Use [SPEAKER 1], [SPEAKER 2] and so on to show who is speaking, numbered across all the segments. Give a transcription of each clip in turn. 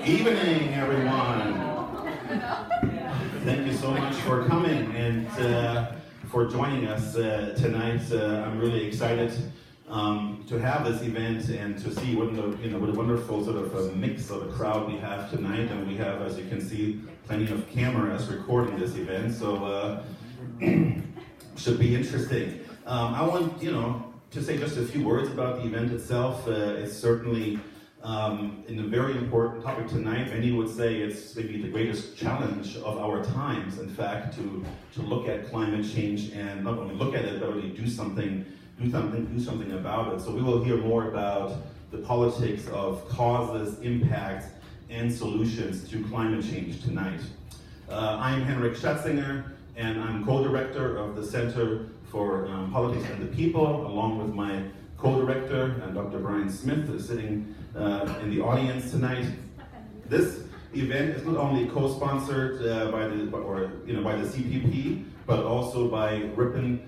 [SPEAKER 1] Evening, everyone. Thank you so much for coming and for joining us tonight. I'm really excited to have this event and to see what a wonderful sort of a mix of a crowd we have tonight. And we have, as you can see, plenty of cameras recording this event, so should be interesting. I want to say just a few words about the event itself. It's certainly in a very important topic tonight. Many would say it's maybe the greatest challenge of our times, in fact, to look at climate change and not only look at it, but really do something about it. So we will hear more about the politics of causes, impacts, and solutions to climate change tonight. I'm Henrik Schatzinger, and I'm co-director of the Center for Politics and the People, along with my co-director, Dr. Brian Smith, is sitting in the audience tonight. This event is not only co-sponsored by the CPP, but also by Ripon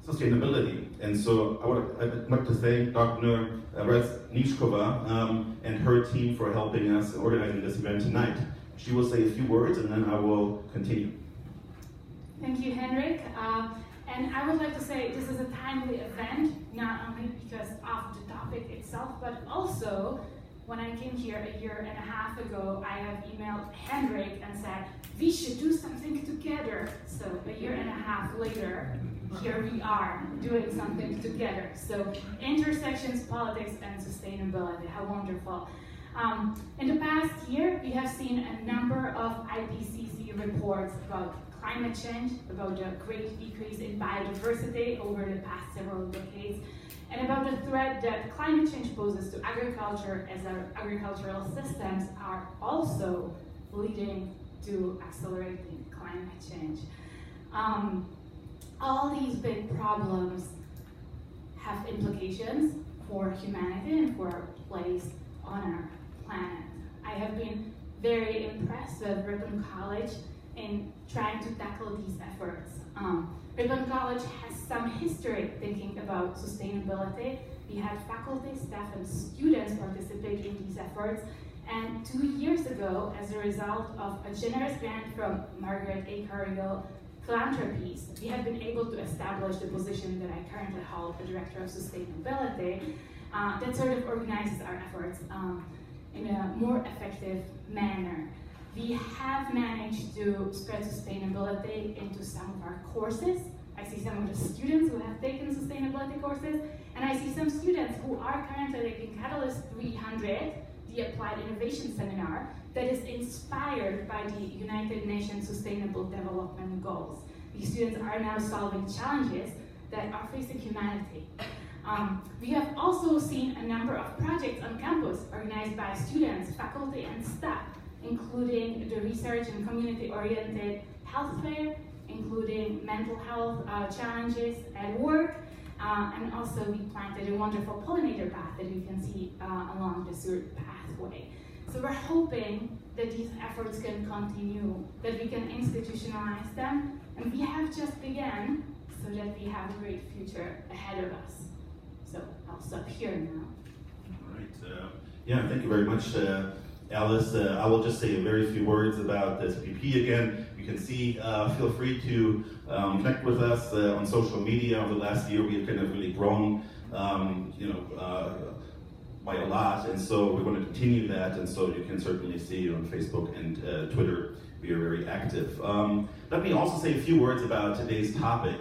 [SPEAKER 1] Sustainability. And so I'd like to thank Dr. Rezničková and her team for helping us organizing this event tonight. She will say a few words and then I will continue.
[SPEAKER 2] Thank you, Henrik. And I would like to say this is a timely event, not only because of the topic itself, but also when I came here a year and a half ago, I have emailed Henrik and said, we should do something together. So a year and a half later, here we are doing something together. So intersections, politics, and sustainability, how wonderful. In the past year, we have seen a number of IPCC reports about climate change, about the great decrease in biodiversity over the past several decades, and about the threat that climate change poses to agriculture as our agricultural systems are also leading to accelerating climate change. All these big problems have implications for humanity and for our place on our planet. I have been very impressed with Ripon College in trying to tackle these efforts. Ripon College has some history thinking about sustainability. We had faculty, staff, and students participate in these efforts. And 2 years ago, as a result of a generous grant from Margaret A. Cargill Philanthropies, we have been able to establish the position that I currently hold, the Director of Sustainability, that sort of organizes our efforts in a more effective manner. We have managed to spread sustainability into some of our courses. I see some of the students who have taken sustainability courses, and I see some students who are currently taking Catalyst 300, the Applied Innovation Seminar, that is inspired by the United Nations Sustainable Development Goals. These students are now solving challenges that are facing humanity. We have also seen a number of projects on campus organized by students, faculty, and staff, including the research and community-oriented health fair, including mental health challenges at work, and also we planted a wonderful pollinator path that you can see along the Sur pathway. So we're hoping that these efforts can continue, that we can institutionalize them, and we have just begun so that we have a great future ahead of us. So I'll stop here now.
[SPEAKER 1] All right. Yeah, thank you very much, Alice. I will just say a very few words about the CPP again. You can see, feel free to connect with us on social media. Over the last year, we have kind of really grown, by a lot, and so we want to continue that, and so you can certainly see on Facebook and Twitter, we are very active. Let me also say a few words about today's topic.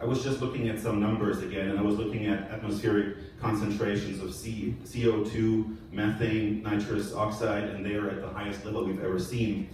[SPEAKER 1] I was just looking at some numbers again, and I was looking at atmospheric concentrations of CO2, methane, nitrous oxide, and they are at the highest level we've ever seen.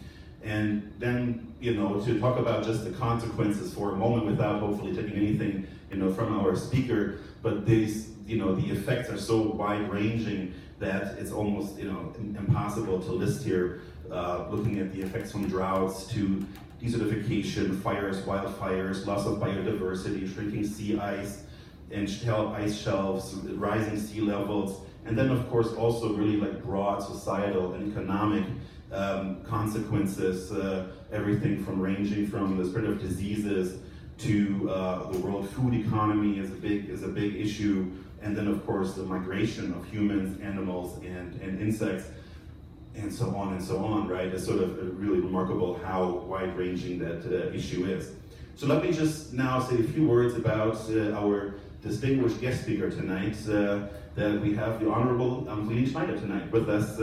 [SPEAKER 1] And then, to talk about just the consequences for a moment without hopefully taking anything, from our speaker, but these, the effects are so wide-ranging that it's almost, impossible to list here, looking at the effects from droughts to desertification, fires, wildfires, loss of biodiversity, shrinking sea ice, and ice shelves, rising sea levels, and then of course also really like broad societal and economic consequences, everything from ranging from the spread of diseases to the world food economy is a big issue, and then of course the migration of humans, animals, and insects. and so on, right? It's sort of really remarkable how wide-ranging that issue is. So let me just now say a few words about our distinguished guest speaker tonight. That we have the Honorable Fee Schneider tonight with us.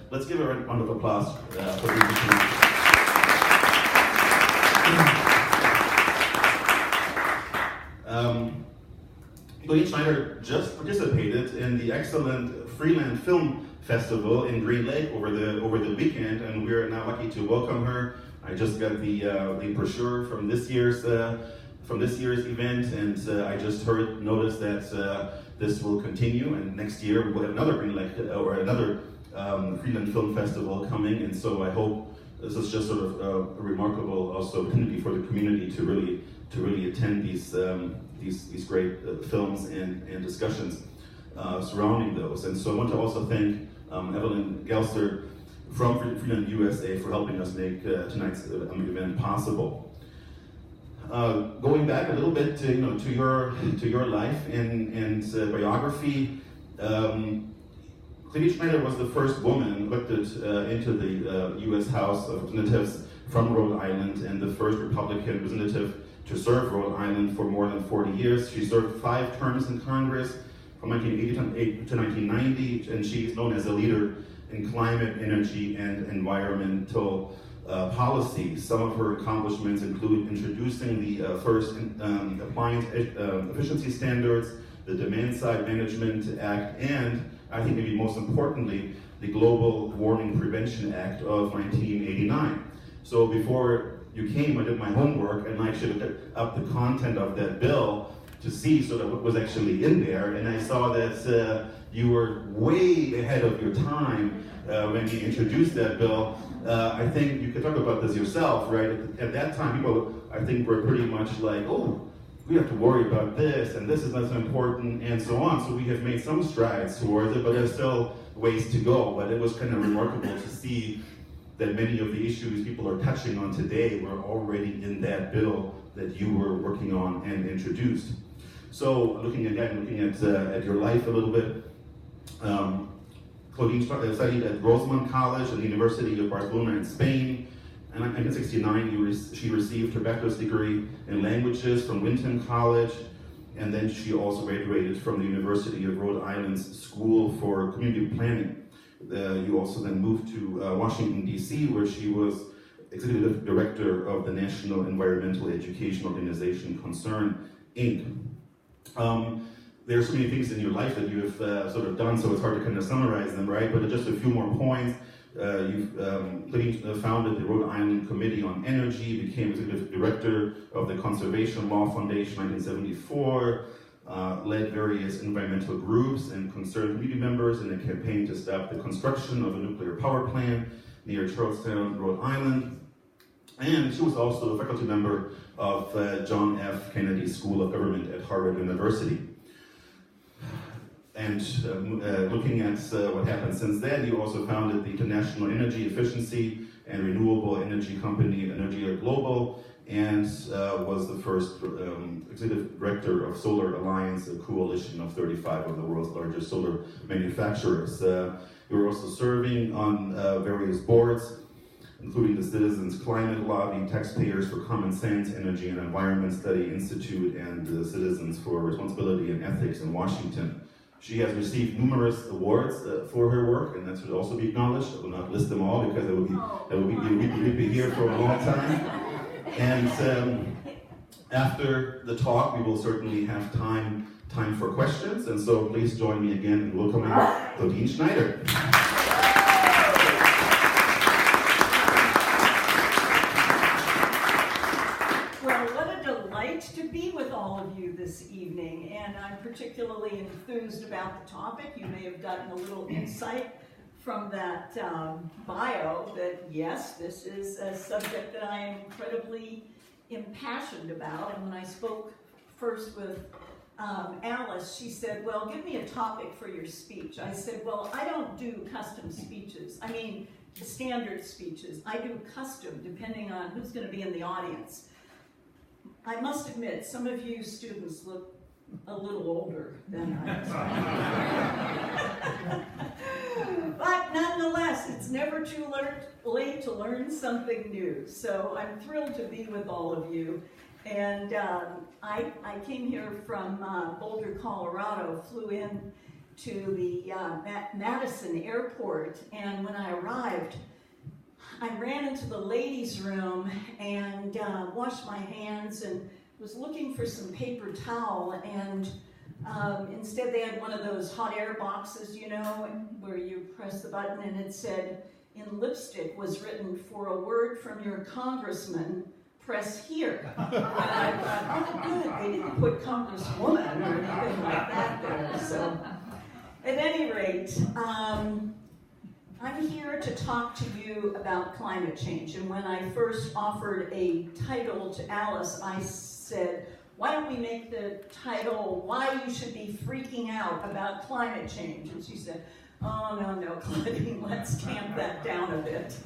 [SPEAKER 1] Let's give her a round of applause for being here tonight. Fee Schneider just participated in the excellent Freeland Film Festival in Green Lake over the weekend, and we're now lucky to welcome her. I just got the brochure from this year's event, and I just noticed that this will continue, and next year we'll have another Green Lake or another Freeland Film Festival coming, and so I hope this is just sort of a remarkable also opportunity for the community to really attend these great films and discussions surrounding those. And so I want to also thank Evelyn Gelster from Freeland USA for helping us make tonight's event possible. Going back a little bit to your life and biography, Fee Schneider was the first woman elected into the U.S. House of Representatives from Rhode Island and the first Republican representative to serve Rhode Island for more than 40 years. She served 5 terms in Congress from 1980 to 1990, and she is known as a leader in climate, energy, and environmental policy. Some of her accomplishments include introducing the first appliance efficiency standards, the Demand Side Management Act, and I think maybe most importantly, the Global Warming Prevention Act of 1989. So before you came, I did my homework and I actually looked up the content of that bill to see sort of what was actually in there, and I saw that you were way ahead of your time when you introduced that bill. I think you could talk about this yourself, right? At that time, people, I think, were pretty much like, oh, we have to worry about this, and this is not so important, and so on. So we have made some strides towards it, but there's still ways to go. But it was kind of remarkable to see that many of the issues people are touching on today were already in that bill that you were working on and introduced. So looking at your life a little bit, Claudine studied at Rosemont College and the University of Barcelona in Spain. And in 1969, she received her bachelor's degree in languages from Wynton College, and then she also graduated from the University of Rhode Island's School for Community Planning. You also then moved to Washington, D.C., where she was executive director of the National Environmental Education Organization, Concern, Inc. There's so many things in your life that you have sort of done, so it's hard to kind of summarize them, right? But just a few more points. You've founded the Rhode Island Committee on Energy, became executive director of the Conservation Law Foundation in 1974, led various environmental groups and concerned community members in a campaign to stop the construction of a nuclear power plant near Charlestown, Rhode Island. And she was also a faculty member of John F. Kennedy School of Government at Harvard University. And looking at what happened since then, you also founded the International Energy Efficiency and Renewable Energy Company, Energia Global, and was the first executive director of Solar Alliance, a coalition of 35 of the world's largest solar manufacturers. You were also serving on various boards, including the Citizens Climate Lobby, Taxpayers for Common Sense, Energy and Environment Study Institute, and the Citizens for Responsibility and Ethics in Washington. She has received numerous awards for her work, and that should also be acknowledged. I will not list them all because we'd be here for a long time. And after the talk, we will certainly have time for questions. And so please join me again in welcoming Claudine Schneider.
[SPEAKER 3] To be with all of you this evening, and I'm particularly enthused about the topic. You may have gotten a little insight from that bio that yes, this is a subject that I am incredibly impassioned about. And when I spoke first with Alice, she said, well, give me a topic for your speech. I said, well, I don't do custom speeches. I mean, standard speeches. I do custom depending on who's going to be in the audience. I must admit, some of you students look a little older than I was. But nonetheless, it's never too late to learn something new. So I'm thrilled to be with all of you. And I came here from Boulder, Colorado, flew in to the Madison airport, and when I arrived, I ran into the ladies' room and washed my hands and was looking for some paper towel, and instead they had one of those hot air boxes, you know, where you press the button, and it said, in lipstick was written, "For a word from your congressman, press here." And I thought, oh good, they didn't put congresswoman or anything like that there. So, at any rate, I'm here to talk to you about climate change. And when I first offered a title to Alice, I said, why don't we make the title, Why You Should Be Freaking Out About Climate Change? And she said, oh, no, Claudine, let's tamp that down a bit.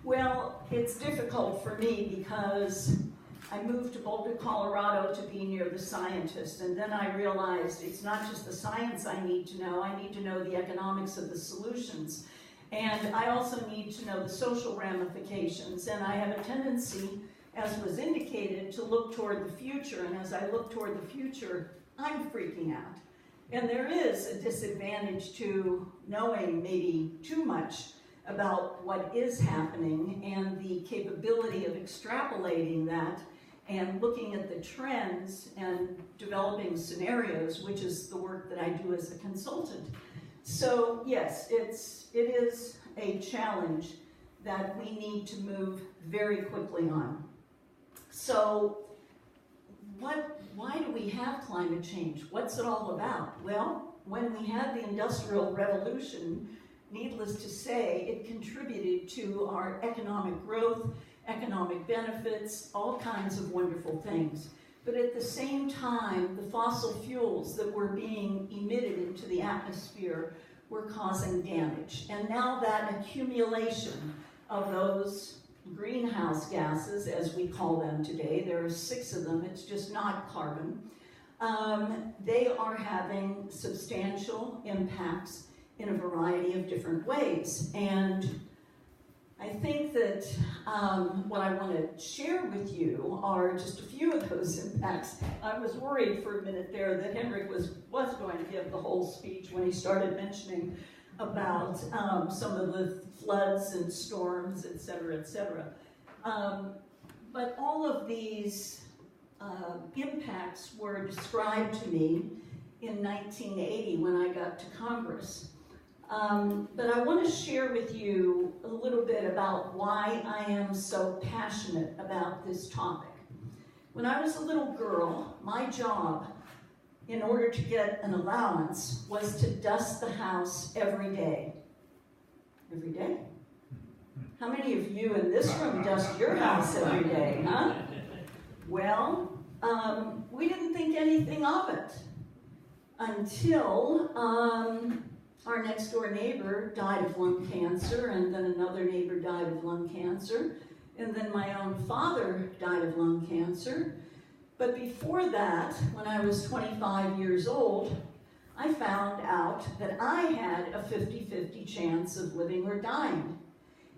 [SPEAKER 3] Well, it's difficult for me because I moved to Boulder, Colorado to be near the scientists, and then I realized it's not just the science I need to know the economics of the solutions. And I also need to know the social ramifications, and I have a tendency, as was indicated, to look toward the future, and as I look toward the future, I'm freaking out. And there is a disadvantage to knowing maybe too much about what is happening and the capability of extrapolating that and looking at the trends and developing scenarios, which is the work that I do as a consultant. So yes, it is a challenge that we need to move very quickly on. So why do we have climate change? What's it all about? Well, when we had the Industrial Revolution, needless to say, it contributed to our economic growth, economic benefits, all kinds of wonderful things. But at the same time, the fossil fuels that were being emitted into the atmosphere were causing damage. And now that accumulation of those greenhouse gases, as we call them today, there are 6 of them, it's just not carbon, they are having substantial impacts in a variety of different ways. And I think that what I want to share with you are just a few of those impacts. I was worried for a minute there that Henrik was going to give the whole speech when he started mentioning about some of the floods and storms, et cetera, et cetera. But all of these impacts were described to me in 1980 when I got to Congress. But I want to share with you a little bit about why I am so passionate about this topic. When I was a little girl, my job, in order to get an allowance, was to dust the house every day. Every day? How many of you in this room dust your house every day, huh? Well, we didn't think anything of it until our next door neighbor died of lung cancer, and then another neighbor died of lung cancer, and then my own father died of lung cancer. But before that, when I was 25 years old, I found out that I had a 50-50 chance of living or dying.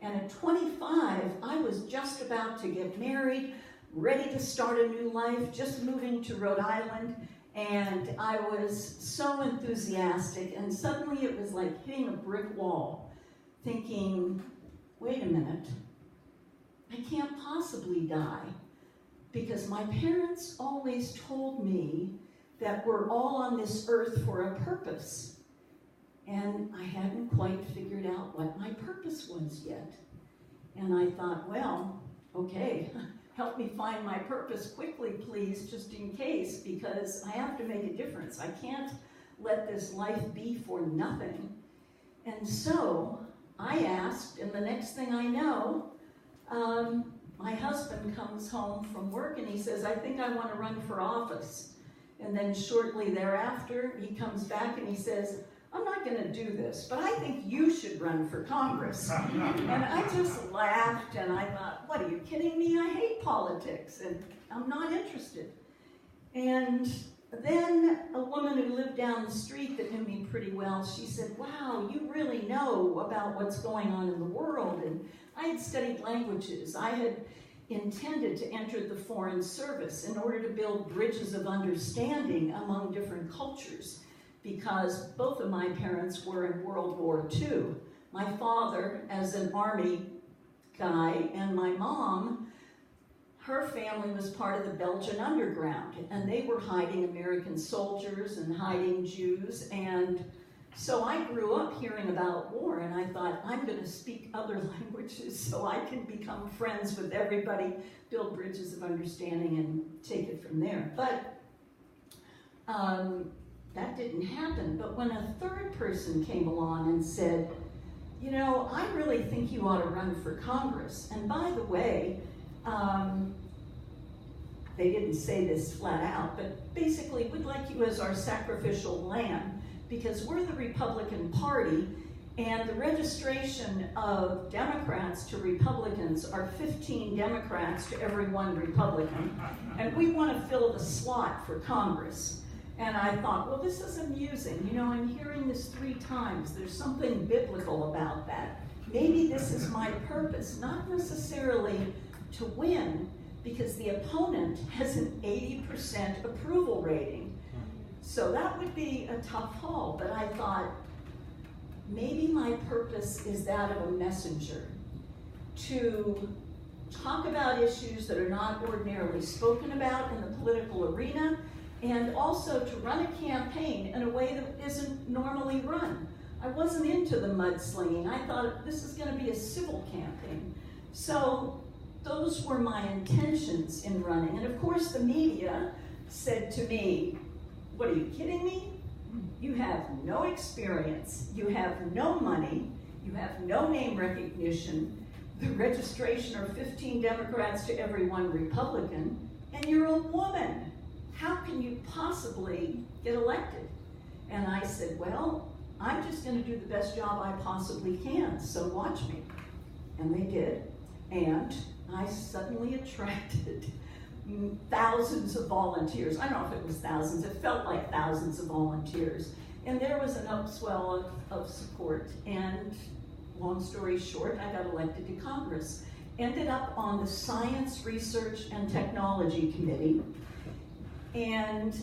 [SPEAKER 3] And at 25, I was just about to get married, ready to start a new life, just moving to Rhode Island, and I was so enthusiastic, and suddenly it was like hitting a brick wall, thinking, wait a minute, I can't possibly die, because my parents always told me that we're all on this earth for a purpose, and I hadn't quite figured out what my purpose was yet. And I thought, well, okay, help me find my purpose quickly, please, just in case, because I have to make a difference. I can't let this life be for nothing. And so I asked, and the next thing I know, my husband comes home from work and he says, I think I want to run for office. And then shortly thereafter, he comes back and he says, I'm not going to do this, but I think you should run for Congress. And I just laughed and I thought, what, are you kidding me? I hate politics and I'm not interested. And then a woman who lived down the street that knew me pretty well, she said, wow, you really know about what's going on in the world. And I had studied languages. I had intended to enter the Foreign Service in order to build bridges of understanding among different cultures, because both of my parents were in World War II. My father as an Army guy, and my mom, her family was part of the Belgian underground, and they were hiding American soldiers and hiding Jews. And so I grew up hearing about war, and I thought, I'm going to speak other languages so I can become friends with everybody, build bridges of understanding, and take it from there. But that didn't happen. But when a third person came along and said, you know, I really think you ought to run for Congress. And by the way, they didn't say this flat out, but basically, we'd like you as our sacrificial lamb, because we're the Republican Party, and the registration of Democrats to Republicans are 15 Democrats to every one Republican, and we want to fill the slot for Congress. And I thought, well, this is amusing. You know, I'm hearing this 3 times. There's something biblical about that. Maybe this is my purpose, not necessarily to win, because the opponent has an 80% approval rating. So that would be a tough haul, but I thought, maybe my purpose is that of a messenger, to talk about issues that are not ordinarily spoken about in the political arena, and also to run a campaign in a way that isn't normally run. I wasn't into the mudslinging. I thought this is going to be a civil campaign. So those were my intentions in running. And of course the media said to me, what, are you kidding me? You have no experience, you have no money, you have no name recognition, the registration are 15 Democrats to every one Republican, and you're a woman. How can you possibly get elected? And I said, well, I'm just going to do the best job I possibly can, so watch me. And they did, and I suddenly attracted thousands of volunteers. I don't know if it was thousands, it felt like thousands of volunteers. And there was an upswell of support, and long story short, I got elected to Congress. Ended up on the Science, Research, and Technology Committee. And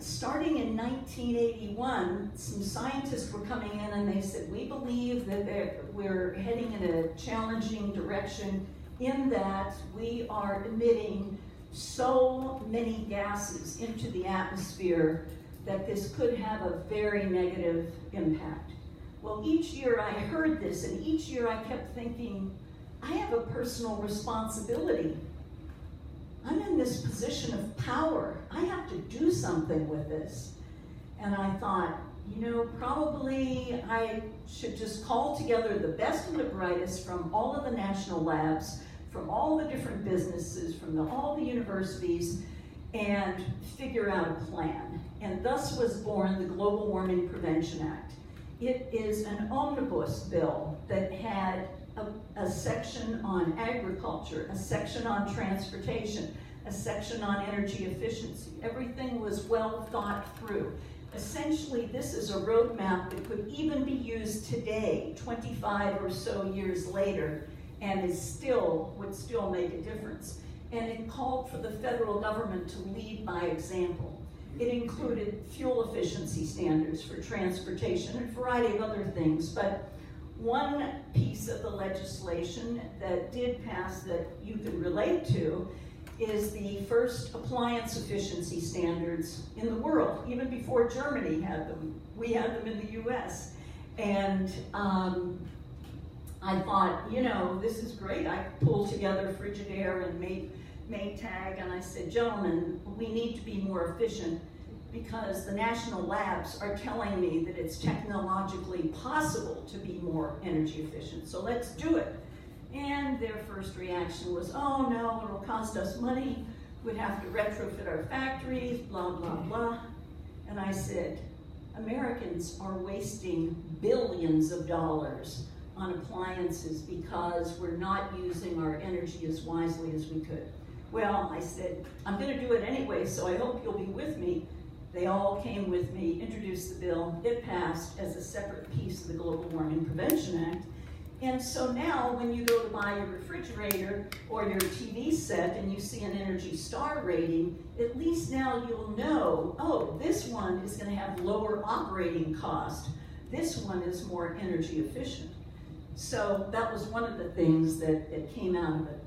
[SPEAKER 3] starting in 1981, some scientists were coming in and they said, we believe that we're heading in a challenging direction in that we are emitting so many gases into the atmosphere that this could have a very negative impact. Well, each year I heard this, and each year I kept thinking, I have a personal responsibility. I'm in this position of power. I have to do something with this. And I thought, you know, probably I should just call together the best and the brightest from all of the national labs, from all the different businesses, from all the universities, and figure out a plan. And thus was born the Global Warming Prevention Act. It is an omnibus bill that had a section on agriculture, a section on transportation, a section on energy efficiency. Everything was well thought through. Essentially, this is a roadmap that could even be used today, 25 or so years later, and would still make a difference. And it called for the federal government to lead by example. It included fuel efficiency standards for transportation and a variety of other things, but one piece of the legislation that did pass that you can relate to is the first appliance efficiency standards in the world. Even before Germany had them, we had them in the US. And I thought, you know, this is great. I pulled together Frigidaire and Maytag, and I said, gentlemen, we need to be more efficient because the national labs are telling me that it's technologically possible to be more energy efficient, so let's do it. And their first reaction was, oh no, it'll cost us money, we'd have to retrofit our factories, blah, blah, blah. And I said, Americans are wasting billions of dollars on appliances because we're not using our energy as wisely as we could. Well, I said, I'm gonna do it anyway, so I hope you'll be with me. They all came with me, introduced the bill. It passed as a separate piece of the Global Warming Prevention Act. And so now when you go to buy your refrigerator or your TV set and you see an Energy Star rating, at least now you'll know, oh, this one is going to have lower operating cost. This one is more energy efficient. So that was one of the things that came out of it.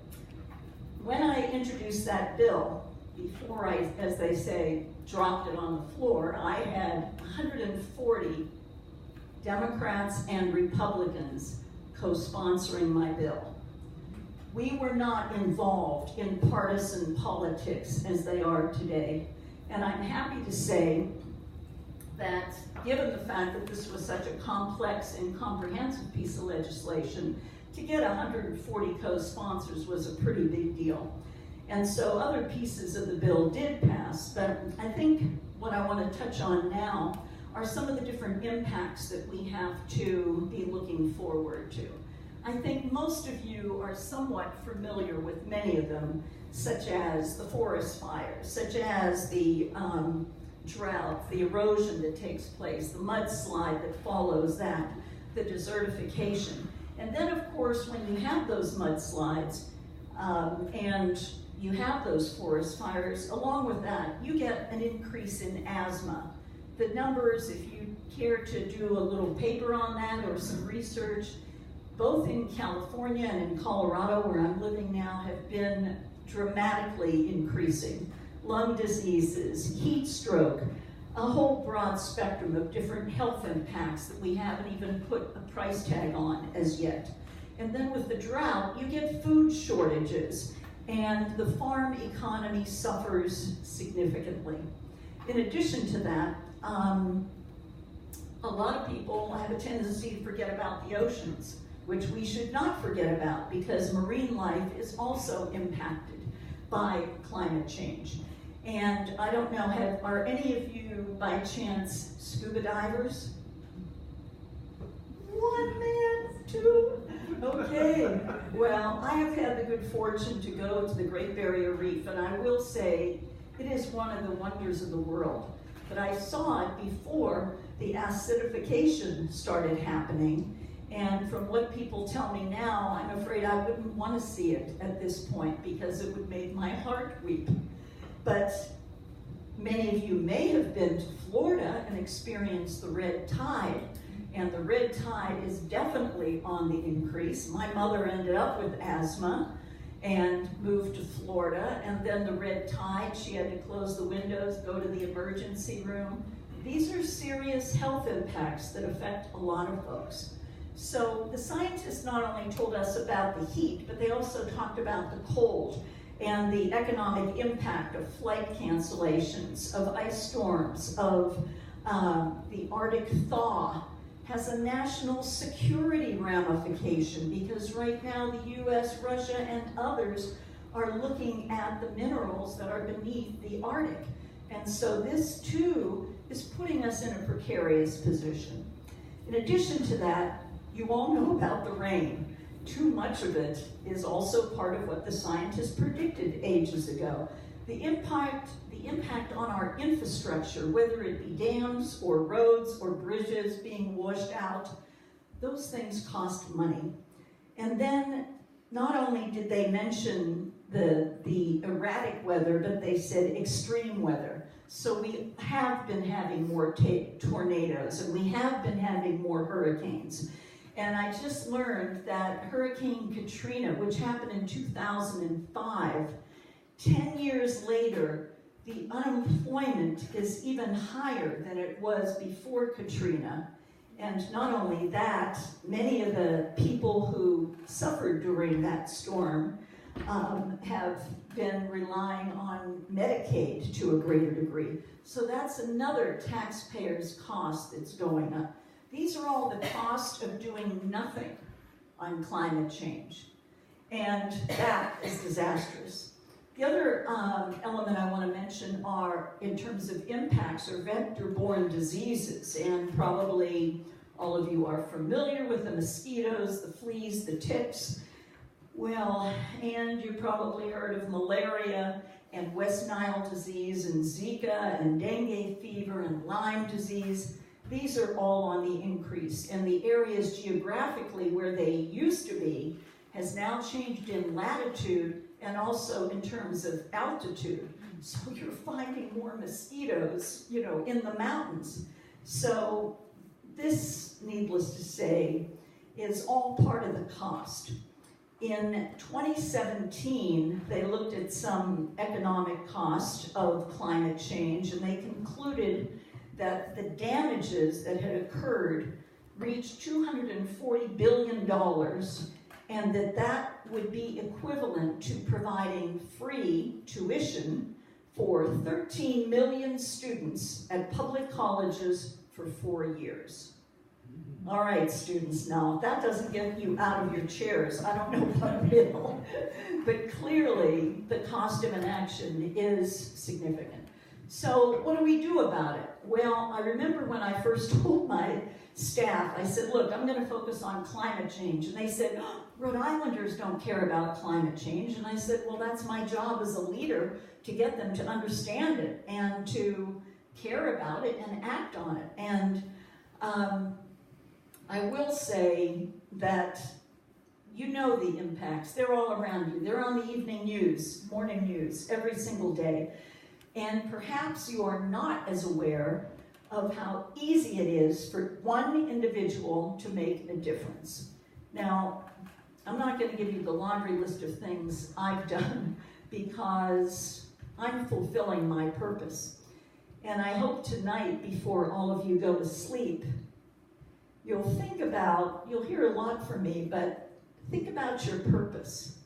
[SPEAKER 3] When I introduced that bill, before I, as they say, dropped it on the floor, I had 140 Democrats and Republicans co-sponsoring my bill. We were not involved in partisan politics as they are today. And I'm happy to say that given the fact that this was such a complex and comprehensive piece of legislation, to get 140 co-sponsors was a pretty big deal. And so other pieces of the bill did pass, but I think what I want to touch on now are some of the different impacts that we have to be looking forward to. I think most of you are somewhat familiar with many of them, such as the forest fires, such as the drought, the erosion that takes place, the mudslide that follows that, the desertification. And then, of course, when you have those mudslides and you have those forest fires, along with that, you get an increase in asthma. The numbers, if you care to do a little paper on that or some research, both in California and in Colorado, where I'm living now, have been dramatically increasing. Lung diseases, heat stroke, a whole broad spectrum of different health impacts that we haven't even put a price tag on as yet. And then with the drought, you get food shortages, and the farm economy suffers significantly. In addition to that, a lot of people have a tendency to forget about the oceans, which we should not forget about because marine life is also impacted by climate change. And I don't know, are any of you by chance scuba divers? One man, two. Okay, well, I have had the good fortune to go to the Great Barrier Reef, and I will say it is one of the wonders of the world. But I saw it before the acidification started happening, and from what people tell me now, I'm afraid I wouldn't want to see it at this point because it would make my heart weep. But many of you may have been to Florida and experienced the red tide. And the red tide is definitely on the increase. My mother ended up with asthma and moved to Florida. And then the red tide, she had to close the windows, go to the emergency room. These are serious health impacts that affect a lot of folks. So the scientists not only told us about the heat, but they also talked about the cold and the economic impact of flight cancellations, of ice storms, of the Arctic thaw. Has a national security ramification because right now the US, Russia, and others are looking at the minerals that are beneath the Arctic. And so this too is putting us in a precarious position. In addition to that, you all know about the rain. Too much of it is also part of what the scientists predicted ages ago. The impact on our infrastructure, whether it be dams or roads or bridges being washed out, those things cost money. And then not only did they mention the erratic weather, but they said extreme weather. So we have been having more tornadoes, and we have been having more hurricanes. And I just learned that Hurricane Katrina, which happened in 2005, 10 years later, the unemployment is even higher than it was before Katrina. And not only that, many of the people who suffered during that storm have been relying on Medicaid to a greater degree. So that's another taxpayer's cost that's going up. These are all the cost of doing nothing on climate change. And that is disastrous. The other element I want to mention are, in terms of impacts, are vector-borne diseases. And probably all of you are familiar with the mosquitoes, the fleas, the ticks. Well, and you probably heard of malaria and West Nile disease and Zika and dengue fever and Lyme disease. These are all on the increase, and the areas geographically where they used to be has now changed in latitude and also in terms of altitude. So you're finding more mosquitoes, you know, in the mountains. So this, needless to say, is all part of the cost. In 2017, they looked at some economic cost of climate change, and they concluded that the damages that had occurred reached $240 billion, and that would be equivalent to providing free tuition for 13 million students at public colleges for 4 years. All right, students, now, if that doesn't get you out of your chairs, I don't know what will. But clearly, the cost of inaction is significant. So what do we do about it? Well, I remember when I first told my staff, I said, look, I'm going to focus on climate change. And they said, oh, Rhode Islanders don't care about climate change. And I said, well, that's my job as a leader, to get them to understand it and to care about it and act on it. And I will say that you know the impacts. They're all around you. They're on the evening news, morning news, every single day. And perhaps you are not as aware of how easy it is for one individual to make a difference. Now, I'm not going to give you the laundry list of things I've done because I'm fulfilling my purpose. And I hope tonight, before all of you go to sleep, you'll hear a lot from me, but think about your purpose.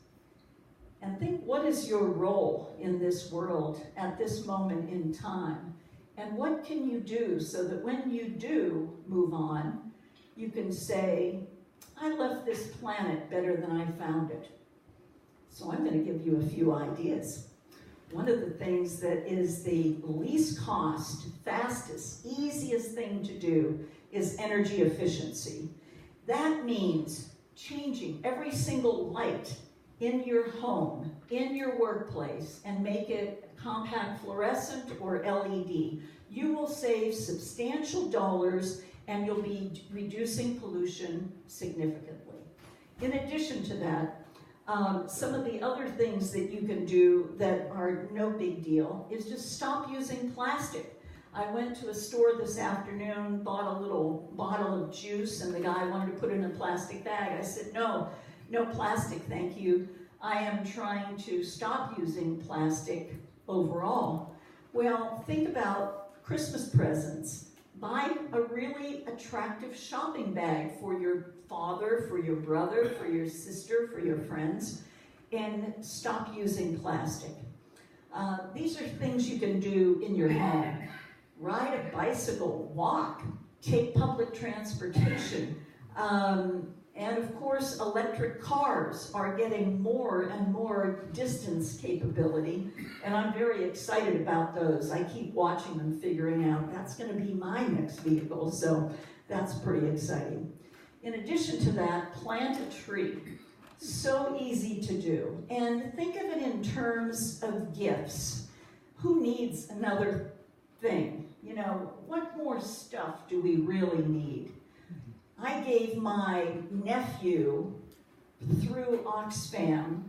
[SPEAKER 3] And think, what is your role in this world at this moment in time? And what can you do so that when you do move on, you can say, I left this planet better than I found it. So I'm going to give you a few ideas. One of the things that is the least cost, fastest, easiest thing to do is energy efficiency. That means changing every single light in your home, in your workplace, and make it compact fluorescent or LED. You will save substantial dollars and you'll be reducing pollution significantly. In addition to that, some of the other things that you can do that are no big deal is just stop using plastic. I went to a store this afternoon, bought a little bottle of juice, and the guy wanted to put it in a plastic bag. I said, no plastic, thank you. I am trying to stop using plastic overall. Well, think about Christmas presents. Buy a really attractive shopping bag for your father, for your brother, for your sister, for your friends, and stop using plastic. These are things you can do in your home. Ride a bicycle, walk, take public transportation, and of course electric cars are getting more and more distance capability, and I'm very excited about those. I keep watching them, figuring out that's going to be my next vehicle, so that's pretty exciting. In addition to that, plant a tree. So easy to do, and think of it in terms of gifts. Who needs another thing? You know, what more stuff do we really need? I gave my nephew, through Oxfam,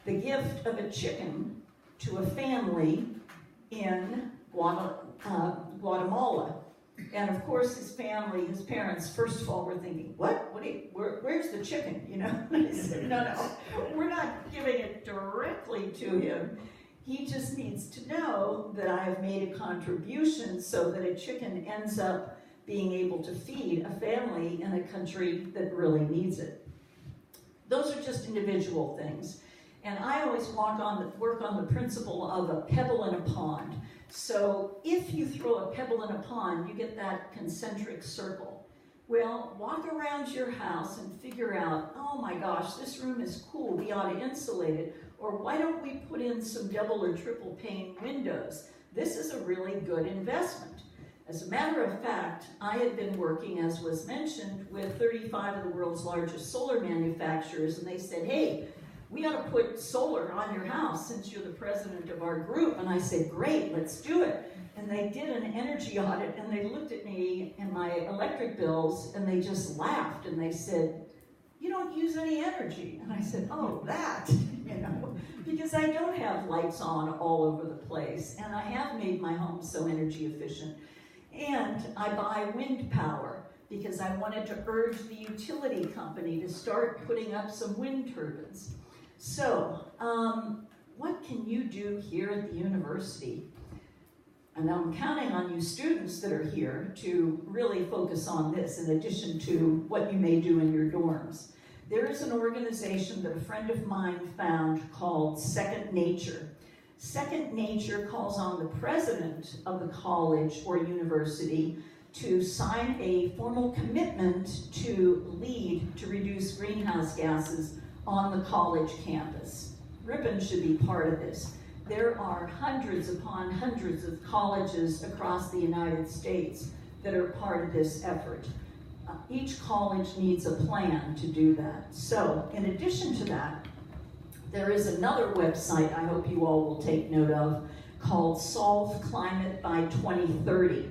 [SPEAKER 3] the gift of a chicken to a family in Guatemala. And of course, his parents, first of all, were thinking, where's the chicken? You know, and I said, no, we're not giving it directly to him. He just needs to know that I have made a contribution so that a chicken ends up being able to feed a family in a country that really needs it. Those are just individual things. And I always work on the principle of a pebble in a pond. So if you throw a pebble in a pond, you get that concentric circle. Well, walk around your house and figure out, oh my gosh, this room is cool, we ought to insulate it. Or why don't we put in some double or triple pane windows? This is a really good investment. As a matter of fact, I had been working, as was mentioned, with 35 of the world's largest solar manufacturers, and they said, hey, we ought to put solar on your house since you're the president of our group. And I said, great, let's do it. And they did an energy audit, and they looked at me and my electric bills, and they just laughed, and they said, you don't use any energy. And I said, oh, that, because I don't have lights on all over the place, and I have made my home so energy efficient. And I buy wind power because I wanted to urge the utility company to start putting up some wind turbines. So, what can you do here at the university? And I'm counting on you students that are here to really focus on this, in addition to what you may do in your dorms. There is an organization that a friend of mine found called Second Nature. Second Nature calls on the president of the college or university to sign a formal commitment to lead to reduce greenhouse gases on the college campus. Ripon should be part of this. There are hundreds upon hundreds of colleges across the United States that are part of this effort. Each college needs a plan to do that. So, in addition to that, there is another website I hope you all will take note of called Solve Climate by 2030.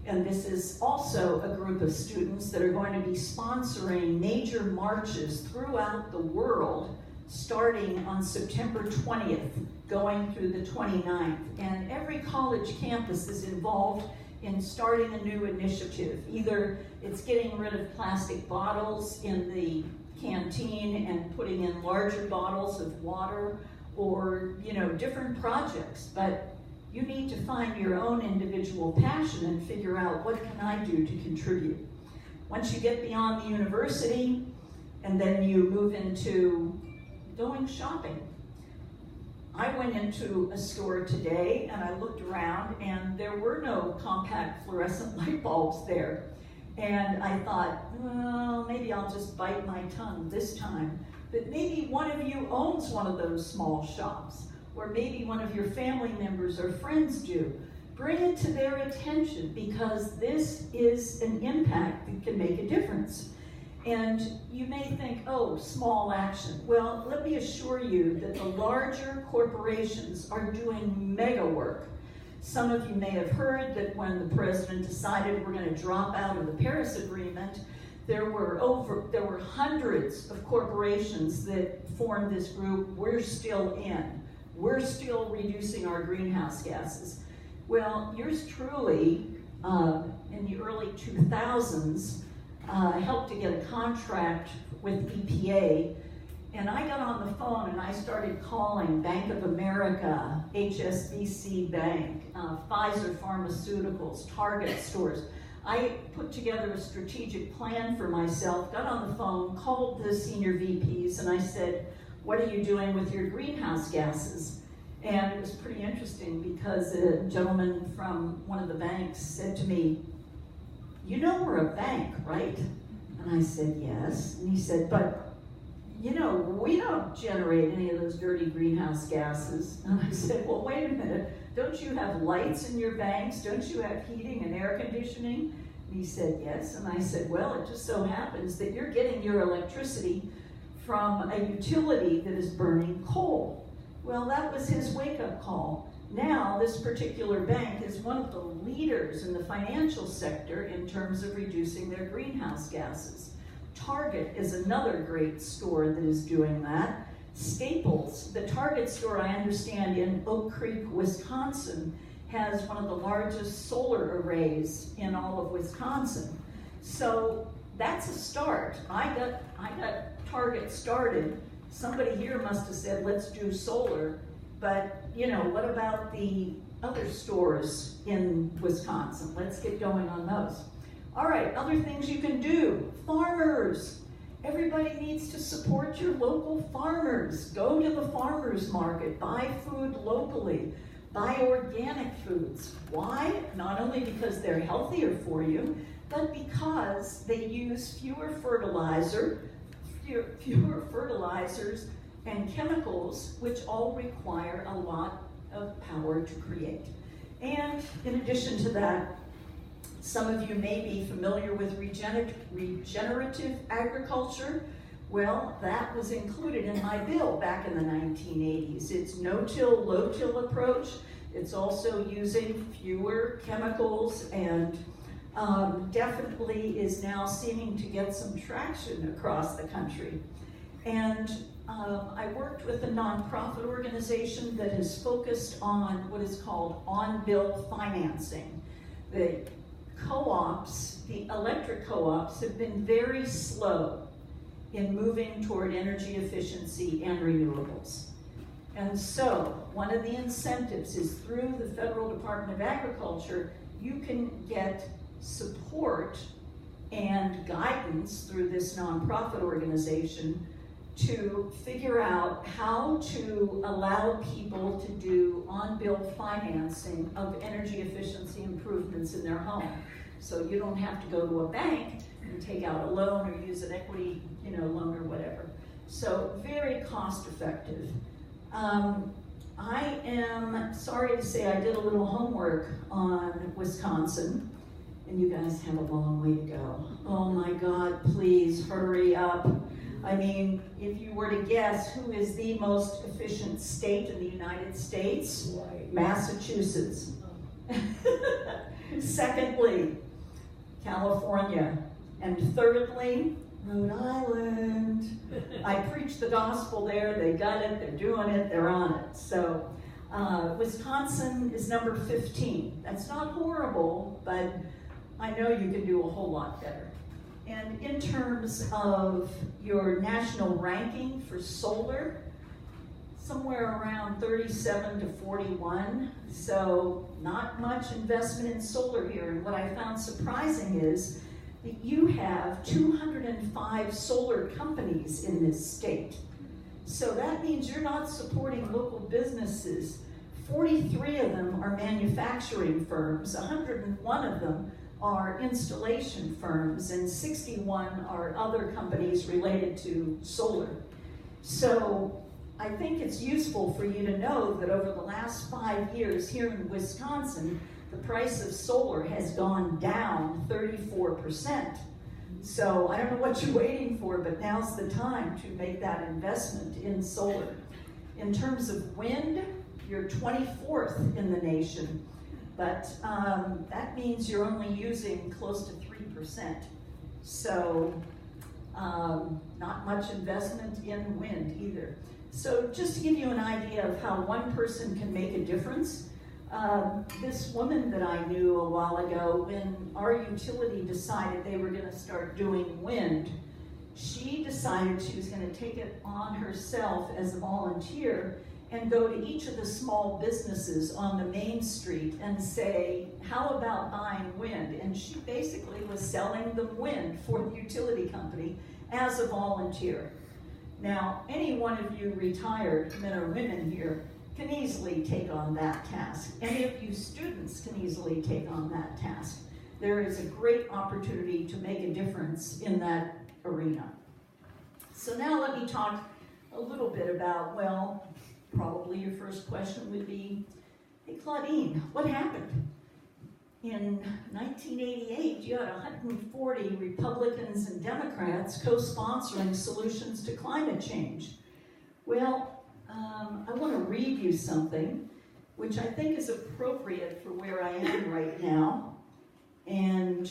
[SPEAKER 3] And this is also a group of students that are going to be sponsoring major marches throughout the world starting on September 20th, going through the 29th. And every college campus is involved in starting a new initiative. Either it's getting rid of plastic bottles in the canteen and putting in larger bottles of water, or different projects. But you need to find your own individual passion and figure out, what can I do to contribute? Once you get beyond the university, and then you move into going shopping. I went into a store today and I looked around and there were no compact fluorescent light bulbs there. And I thought, well, maybe I'll just bite my tongue this time. But maybe one of you owns one of those small shops, or maybe one of your family members or friends do. Bring it to their attention, because this is an impact that can make a difference. And you may think, oh, small action. Well, let me assure you that the larger corporations are doing mega work. Some of you may have heard that when the president decided we're going to drop out of the Paris Agreement, there were hundreds of corporations that formed this group. We're still in. We're still reducing our greenhouse gases. Well, yours truly, in the early 2000s, helped to get a contract with EPA, and I got on the phone and I started calling Bank of America, HSBC Bank, Pfizer Pharmaceuticals, Target stores. I put together a strategic plan for myself, got on the phone, called the senior VPs, and I said, what are you doing with your greenhouse gases? And it was pretty interesting, because a gentleman from one of the banks said to me, you know we're a bank, right? And I said, yes. And he said, but we don't generate any of those dirty greenhouse gases. And I said, well, wait a minute. Don't you have lights in your banks? Don't you have heating and air conditioning? And he said, yes. And I said, well, it just so happens that you're getting your electricity from a utility that is burning coal. Well, that was his wake-up call. Now, this particular bank is one of the leaders in the financial sector in terms of reducing their greenhouse gases. Target is another great store that is doing that. Staples, the Target store, I understand, in Oak Creek, Wisconsin, has one of the largest solar arrays in all of Wisconsin. So that's a start. I got Target started. Somebody here must have said, let's do solar. But, what about the other stores in Wisconsin? Let's get going on those. All right, other things you can do. Farmers. Everybody needs to support your local farmers. Go to the farmers market. Buy food locally. Buy organic foods. Why? Not only because they're healthier for you, but because they use fewer fertilizers and chemicals, which all require a lot of power to create. And in addition to that, some of you may be familiar with regenerative agriculture, Well, that was included in my bill back in the 1980s. It's no-till, low-till approach. It's also using fewer chemicals and definitely is now seeming to get some traction across the country. And I worked with a nonprofit organization that has focused on what is called on-bill financing. The co-ops, the electric co-ops, have been very slow in moving toward energy efficiency and renewables. And so, one of the incentives is through the Federal Department of Agriculture, you can get support and guidance through this nonprofit organization to figure out how to allow people to do on-bill financing of energy efficiency improvements in their home. So you don't have to go to a bank and take out a loan or use an equity, loan or whatever. So very cost effective. I am sorry to say I did a little homework on Wisconsin, and you guys have a long way to go. Oh my God, please hurry up. I mean, if you were to guess who is the most efficient state in the United States, Massachusetts. Secondly, California. And thirdly, Rhode Island. I preach the gospel there, they got it, they're doing it, they're on it. So Wisconsin is number 15. That's not horrible, but I know you can do a whole lot better. And in terms of your national ranking for solar, somewhere around 37 to 41. So not much investment in solar here. And what I found surprising is that you have 205 solar companies in this state. So that means you're not supporting local businesses. 43 of them are manufacturing firms, 101 of them are installation firms, and 61 are other companies related to solar. So I think it's useful for you to know that over the last 5 years here in Wisconsin, the price of solar has gone down 34%. So I don't know what you're waiting for, but now's the time to make that investment in solar. In terms of wind, you're 24th in the nation, but that means you're only using close to 3%. So not much investment in wind either. So just to give you an idea of how one person can make a difference, this woman that I knew a while ago, when our utility decided they were going to start doing wind, she decided she was going to take it on herself as a volunteer and go to each of the small businesses on the main street and say, how about buying wind? And she basically was selling them wind for the utility company as a volunteer. Now, any one of you retired men or women here can easily take on that task. Any of you students can easily take on that task. There is a great opportunity to make a difference in that arena. So now let me talk a little bit about, well, probably your first question would be, hey Claudine, what happened? In 1988, you had 140 Republicans and Democrats co-sponsoring solutions to climate change. Well, I want to read you something which I think is appropriate for where I am right now. And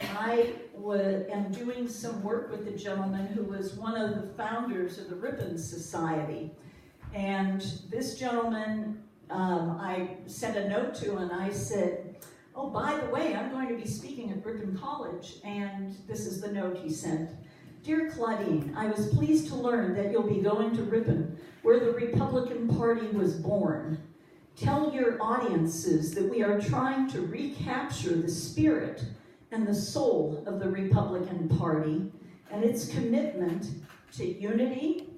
[SPEAKER 3] I am doing some work with a gentleman who was one of the founders of the Ripon Society. And this gentleman, I sent a note to and I said, oh, by the way, I'm going to be speaking at Ripon College. And this is the note he sent. Dear Claudine, I was pleased to learn that you'll be going to Ripon, where the Republican Party was born. Tell your audiences that we are trying to recapture the spirit and the soul of the Republican Party and its commitment to unity,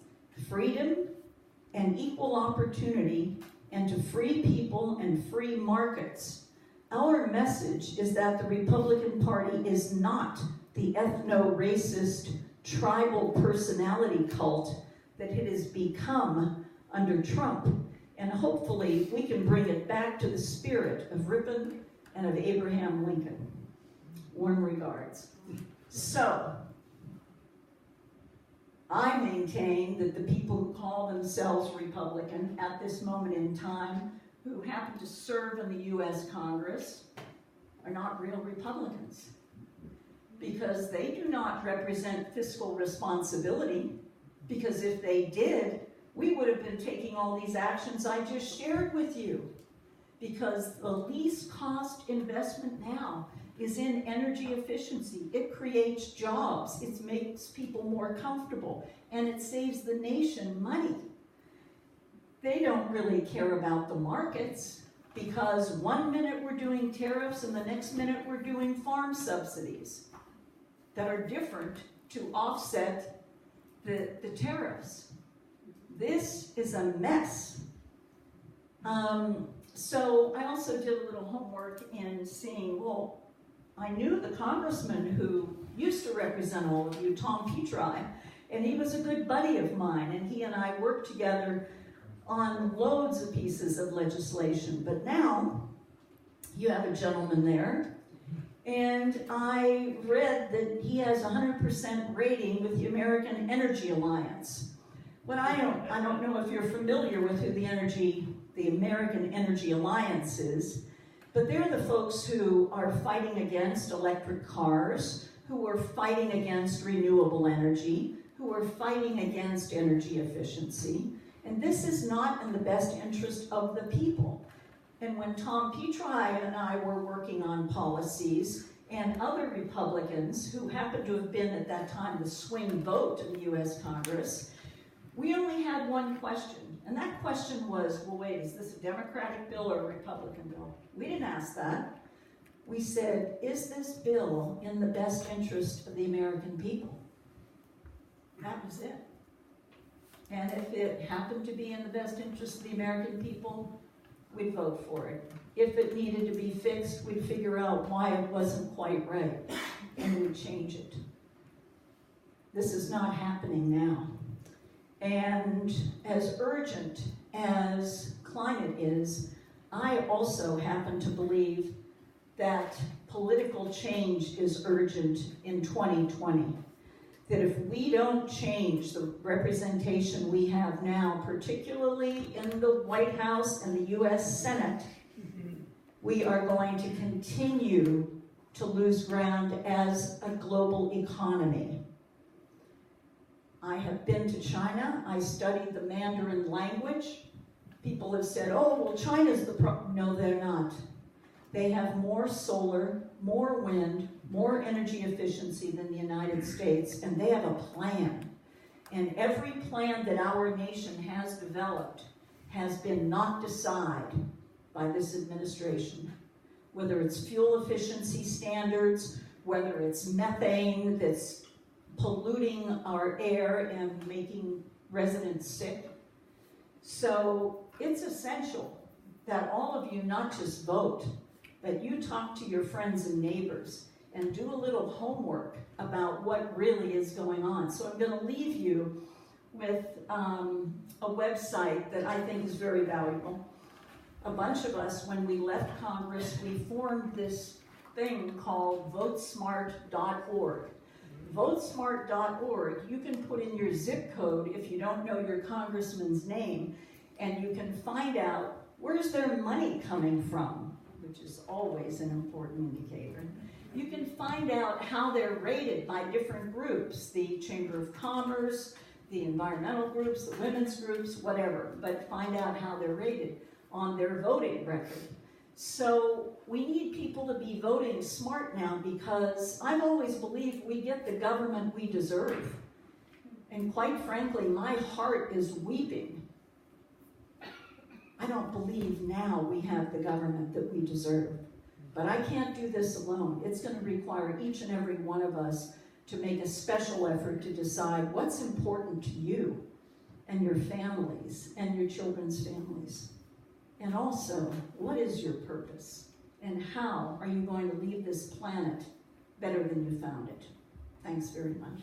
[SPEAKER 3] freedom, and equal opportunity, and to free people and free markets. Our message is that the Republican Party is not the ethno-racist tribal personality cult that it has become under Trump, and hopefully we can bring it back to the spirit of Ripon and of Abraham Lincoln. Warm regards. So, I maintain that the people who call themselves Republican at this moment in time, who happen to serve in the US Congress, are not real Republicans, because they do not represent fiscal responsibility, because if they did, we would have been taking all these actions I just shared with you, because the least cost investment now is in energy efficiency. It creates jobs, it makes people more comfortable, and it saves the nation money. They don't really care about the markets, because one minute we're doing tariffs and the next minute we're doing farm subsidies that are different to offset the tariffs. This is a mess. So I also did a little homework in seeing, well, I knew the congressman who used to represent all of you, Tom Petri, and he was a good buddy of mine, and he and I worked together on loads of pieces of legislation. But now, you have a gentleman there, and I read that he has a 100% rating with the American Energy Alliance. But I don't know if you're familiar with who the American Energy Alliance is, but they're the folks who are fighting against electric cars, who are fighting against renewable energy, who are fighting against energy efficiency. And this is not in the best interest of the people. And when Tom Petri and I were working on policies, and other Republicans who happened to have been at that time the swing vote in the US Congress, we only had one question. And that question was, well, wait, is this a Democratic bill or a Republican bill? We didn't ask that. We said, is this bill in the best interest of the American people? That was it. And if it happened to be in the best interest of the American people, we'd vote for it. If it needed to be fixed, we'd figure out why it wasn't quite right, and we'd change it. This is not happening now. And as urgent as climate is, I also happen to believe that political change is urgent in 2020. That if we don't change the representation we have now, particularly in the White House and the US Senate, we are going to continue to lose ground as a global economy. I have been to China. I studied the Mandarin language. People have said, oh, well, China's the problem. No, they're not. They have more solar, more wind, more energy efficiency than the United States, and they have a plan. And every plan that our nation has developed has been knocked aside by this administration. Whether it's fuel efficiency standards, whether it's methane that's polluting our air and making residents sick. So it's essential that all of you not just vote, but you talk to your friends and neighbors and do a little homework about what really is going on. So I'm going to leave you with a website that I think is very valuable. A bunch of us, when we left Congress, we formed this thing called votesmart.org. Votesmart.org, you can put in your zip code if you don't know your congressman's name, and you can find out where's their money coming from, which is always an important indicator. You can find out how they're rated by different groups, the Chamber of Commerce, the environmental groups, the women's groups, whatever, but find out how they're rated on their voting record. So we need people to be voting smart now, because I've always believed we get the government we deserve. And quite frankly, my heart is weeping. I don't believe now we have the government that we deserve. But I can't do this alone. It's going to require each and every one of us to make a special effort to decide what's important to you and your families and your children's families. And also, what is your purpose? And how are you going to leave this planet better than you found it? Thanks very much.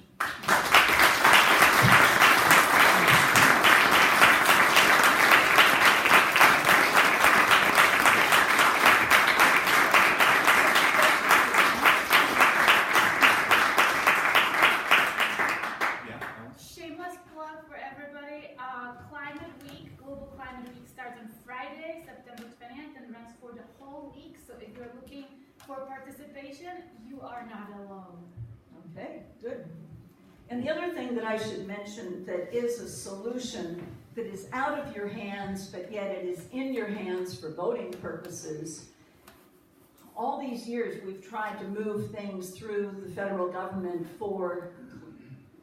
[SPEAKER 2] shameless plug for everybody. Climate Week, Global Climate Week starts on Friday, September 20th, and runs for the whole week. So if you're looking for participation, you are not alone.
[SPEAKER 3] Okay, good. And the other thing that I should mention that is a solution that is out of your hands, but yet it is in your hands for voting purposes. All these years we've tried to move things through the federal government for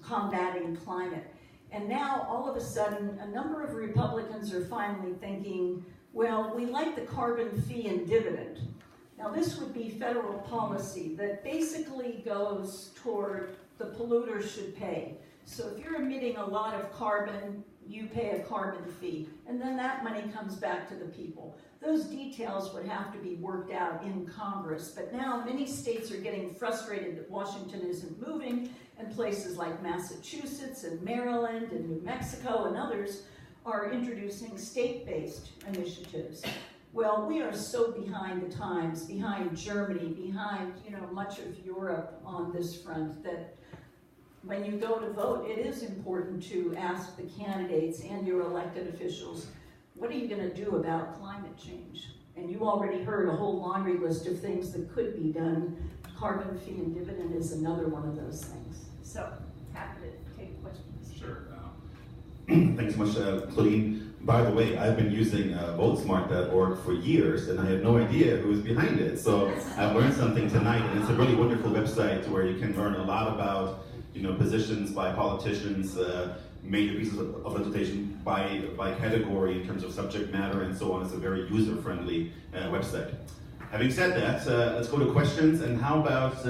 [SPEAKER 3] combating climate. And now all of a sudden a number of Republicans are finally thinking, well, we like the carbon fee and dividend. Now this would be federal policy that basically goes toward the polluter should pay. So if you're emitting a lot of carbon, you pay a carbon fee, and then that money comes back to the people. Those details would have to be worked out in Congress, but now many states are getting frustrated that Washington isn't moving, and places like Massachusetts and Maryland and New Mexico and others are introducing state-based initiatives. Well, we are so behind the times, behind Germany, behind much of Europe on this front, that when you go to vote, it is important to ask the candidates and your elected officials, what are you going to do about climate change? And you already heard a whole laundry list of things that could be done. Carbon fee and dividend is another one of those things. So, happy to take questions.
[SPEAKER 1] Sure. Thanks so much, Claudine. By the way, I've been using votesmart.org for years, and I had no idea who was behind it. So I've learned something tonight, and it's a really wonderful website where you can learn a lot about positions by politicians, major pieces of legislation by category in terms of subject matter and so on. It's a very user-friendly website. Having said that, let's go to questions. And how about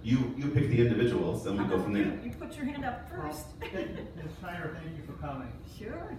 [SPEAKER 1] you pick the individuals, and we go from there.
[SPEAKER 3] You put your hand up first.
[SPEAKER 4] Ms. Schneider, thank you for coming.
[SPEAKER 3] Sure.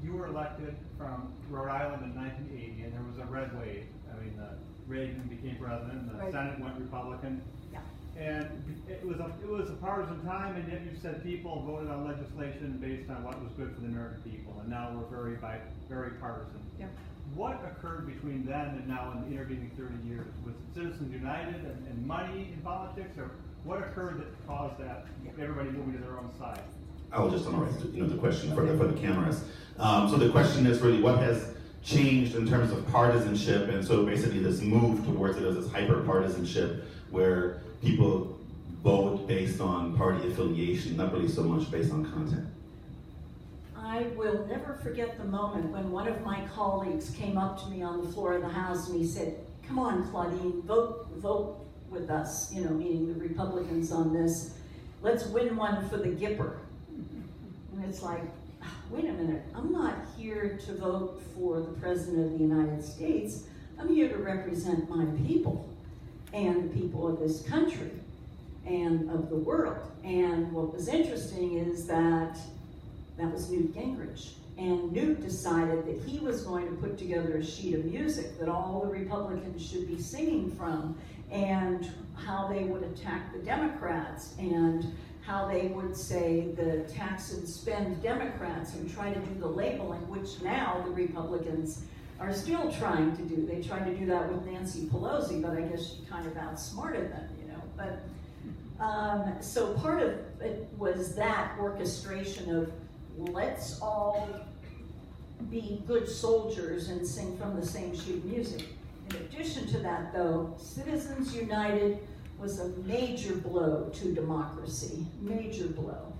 [SPEAKER 4] You were elected from Rhode Island in 1980, and there was a red wave. I mean, Reagan became president, the Senate went Republican.
[SPEAKER 3] Yeah.
[SPEAKER 4] And it was a partisan time, and yet you said people voted on legislation based on what was good for the American people, and now we're very partisan.
[SPEAKER 3] Yeah.
[SPEAKER 4] What occurred between then and now in the intervening 30 years? Was Citizens United and money in politics, or what occurred that caused that, everybody moving to their own side?
[SPEAKER 1] I'll just summarize the question for the cameras. So the question is really what has changed in terms of partisanship, and so basically this move towards this hyper-partisanship where people vote based on party affiliation, not really so much based on content.
[SPEAKER 3] I will never forget the moment when one of my colleagues came up to me on the floor of the House and he said, come on, Claudine, vote with us, meaning the Republicans on this. Let's win one for the Gipper. And it's like, wait a minute, I'm not here to vote for the President of the United States. I'm here to represent my people and the people of this country and of the world. And what was interesting is that was Newt Gingrich. And Newt decided that he was going to put together a sheet of music that all the Republicans should be singing from, and how they would attack the Democrats, and how they would say the tax and spend Democrats and try to do the labeling, which now the Republicans are still trying to do. They tried to do that with Nancy Pelosi, but I guess she kind of outsmarted them, But so part of it was that orchestration of let's all be good soldiers and sing from the same sheet of music. In addition to that, though, Citizens United was a major blow to democracy, major blow.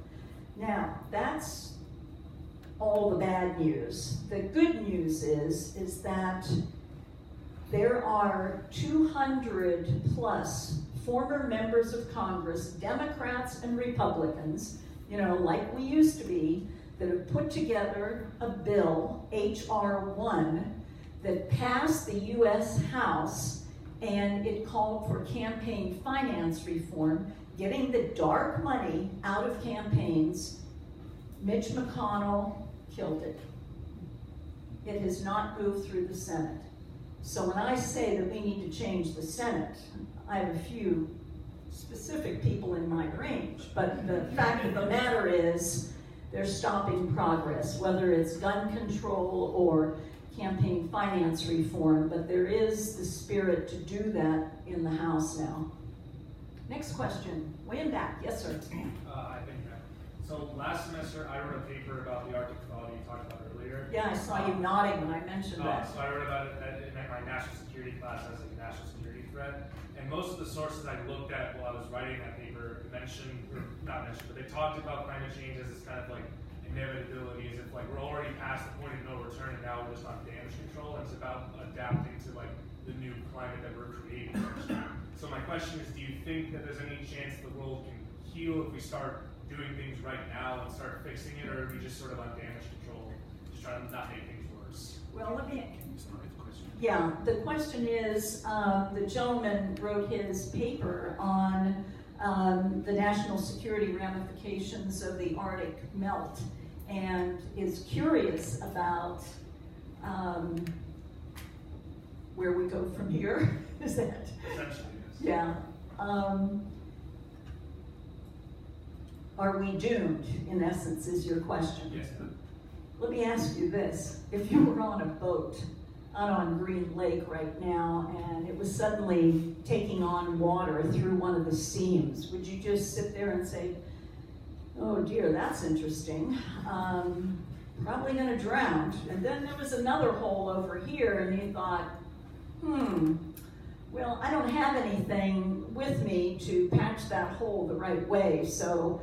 [SPEAKER 3] Now, that's all the bad news. The good news is that there are 200 plus former members of Congress, Democrats and Republicans, like we used to be, that have put together a bill, H.R. 1, that passed the U.S. House, and it called for campaign finance reform, getting the dark money out of campaigns. Mitch McConnell killed it. It has not moved through the Senate. So when I say that we need to change the Senate, I have a few specific people in my range, but the fact of the matter is they're stopping progress, whether it's gun control or campaign finance reform, but there is the spirit to do that in the House now. Next question, way in back, yes sir.
[SPEAKER 5] I think So last semester, I wrote a paper about the Arctic thaw you talked about earlier.
[SPEAKER 3] Yeah, I saw you nodding when I mentioned that.
[SPEAKER 5] So I wrote about it in my national security class as a national security threat. And most of the sources I looked at while I was writing that paper mentioned, or not mentioned, but they talked about climate change as this kind of like inevitability, as if like we're already past the point of no return and now we're just on damage control, and it's about adapting to like the new climate that we're creating. So my question is, do you think that there's any chance the world can heal if we start doing things right now and start fixing it, or are we just sort of on damage control, just trying to not make things worse?
[SPEAKER 3] Well, let me, yeah, the question is, the gentleman wrote his paper on the national security ramifications of the Arctic melt, and is curious about where we go from here. Is that?
[SPEAKER 5] Essentially, yes.
[SPEAKER 3] Yeah. Are we doomed, in essence, is your question.
[SPEAKER 5] Yes.
[SPEAKER 3] Let me ask you this. If you were on a boat out on Green Lake right now and it was suddenly taking on water through one of the seams, would you just sit there and say, oh dear, that's interesting. Probably gonna drown. And then there was another hole over here and you thought, well, I don't have anything with me to patch that hole the right way, so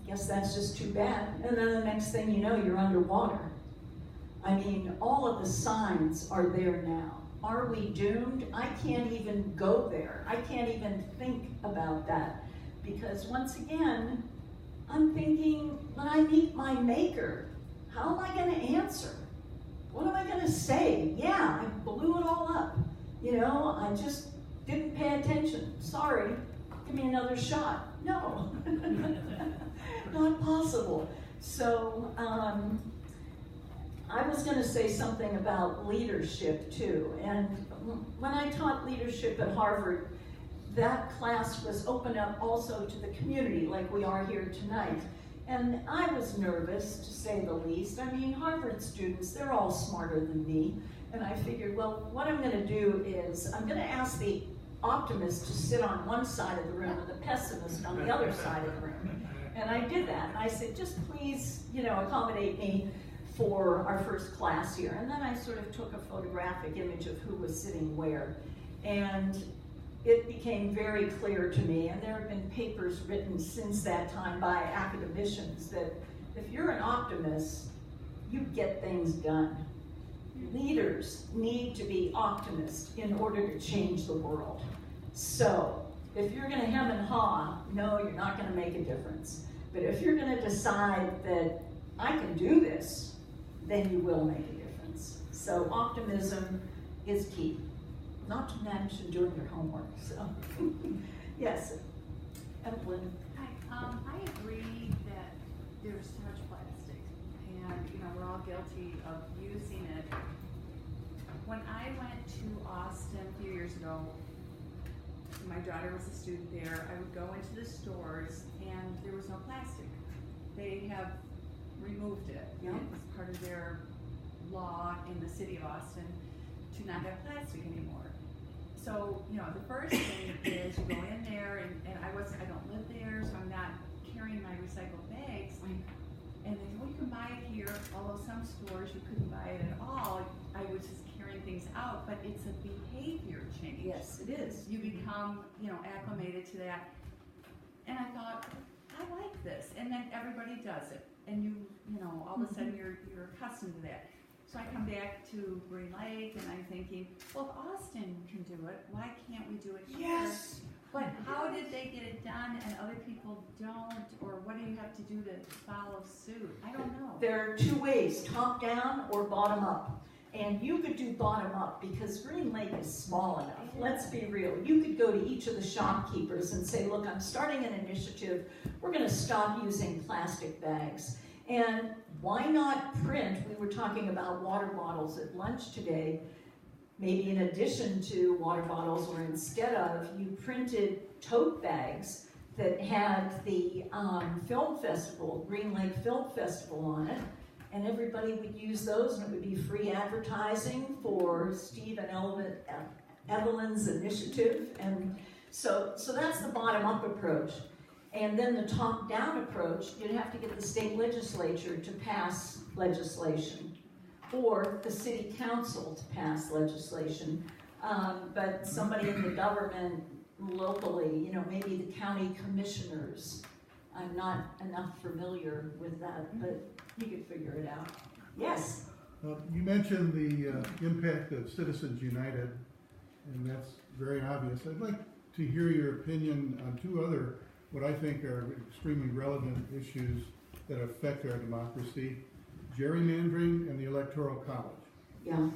[SPEAKER 3] guess that's just too bad. And then the next thing you know, you're underwater. I mean, all of the signs are there now. Are we doomed? I can't even go there. I can't even think about that. Because once again, I'm thinking, when I meet my maker, how am I gonna answer? What am I gonna say? Yeah, I blew it all up. You know, I just didn't pay attention. Sorry, give me another shot. No, not possible. So, I was going to say something about leadership too. And when I taught leadership at Harvard, that class was open up also to the community like we are here tonight. And I was nervous, to say the least. I mean, Harvard students, they're all smarter than me. And I figured, well, what I'm going to do is I'm going to ask the optimist to sit on one side of the room and the pessimist on the other side of the room. And I did that. And I said, just please, you know, accommodate me for our first class here. And then I sort of took a photographic image of who was sitting where. And it became very clear to me, and there have been papers written since that time by academicians, that if you're an optimist, you get things done. Leaders need to be optimists in order to change the world. So, if you're gonna hem and haw, no, you're not gonna make a difference. But if you're gonna decide that I can do this, then you will make a difference. So optimism is key. Not to mention doing your homework, so. Yes, Evelyn.
[SPEAKER 6] Hi, I agree that there's too much plastic, and you know, we're all guilty of using it. When I went to Austin a few years ago, my daughter was a student there, I would go into the stores and there was no plastic. They have removed it.
[SPEAKER 3] Yeah.
[SPEAKER 6] It's part of their law in the city of Austin to not have plastic anymore. So, you know, the first thing is you go in there, and I don't live there, so I'm not carrying my recycled bags. And they say, well, you can buy it here, although some stores you couldn't buy it at all. I was just carrying things out, but it's a behavior change.
[SPEAKER 3] Yes, it is.
[SPEAKER 6] You become, you know, acclimated to that. And I thought, I like this. And then everybody does it. And you know, all of a sudden you're accustomed to that. So I come back to Green Lake and I'm thinking, well, if Austin can do it, why can't we do it here?
[SPEAKER 3] Yes.
[SPEAKER 6] But how did they get it done and other people don't? Or what do you have to do to follow suit? I don't know.
[SPEAKER 3] There are two ways, top down or bottom up. And you could do bottom up because Green Lake is small enough. Let's be real. You could go to each of the shopkeepers and say, look, I'm starting an initiative. We're going to stop using plastic bags. And why not print? We were talking about water bottles at lunch today. Maybe in addition to water bottles, or instead of, you printed tote bags that had the film festival, Green Lake Film Festival on it. And everybody would use those, and it would be free advertising for Steve and Evelyn's initiative. And so that's the bottom-up approach. And then the top-down approach, you'd have to get the state legislature to pass legislation, or the city council to pass legislation. But somebody in the government locally, maybe the county commissioners. I'm not enough familiar with that, but you could figure it out. Yes?
[SPEAKER 7] You mentioned the impact of Citizens United, and that's very obvious. I'd like to hear your opinion on two other, what I think are extremely relevant issues that affect our democracy: gerrymandering and the Electoral College.
[SPEAKER 3] Yeah.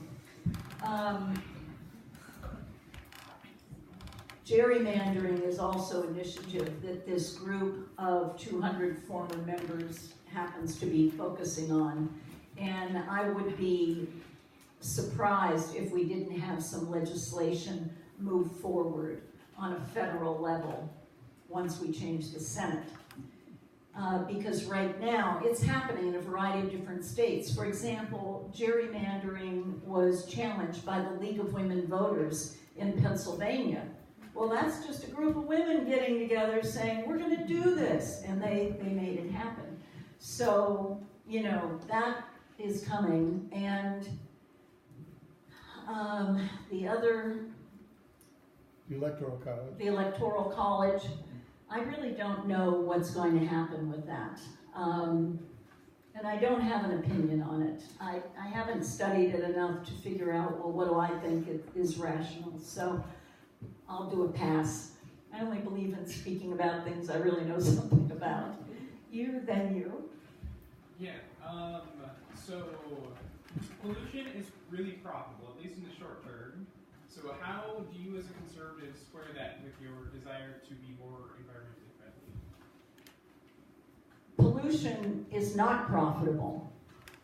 [SPEAKER 3] Gerrymandering is also an initiative that this group of 200 former members happens to be focusing on. And I would be surprised if we didn't have some legislation move forward on a federal level once we change the Senate. Because right now, it's happening in a variety of different states. For example, gerrymandering was challenged by the League of Women Voters in Pennsylvania. Well, that's just a group of women getting together saying, we're going to do this, and they made it happen. So, that is coming. And the
[SPEAKER 7] Electoral College.
[SPEAKER 3] The Electoral College, I really don't know what's going to happen with that. And I don't have an opinion on it. I haven't studied it enough to figure out, well, what do I think is rational? So I'll do a pass. I only believe in speaking about things I really know something about. You, then you.
[SPEAKER 8] Yeah, so pollution is really profitable, at least in the short term. So how do you as a conservative square that with your desire to be more environmentally friendly?
[SPEAKER 3] Pollution is not profitable.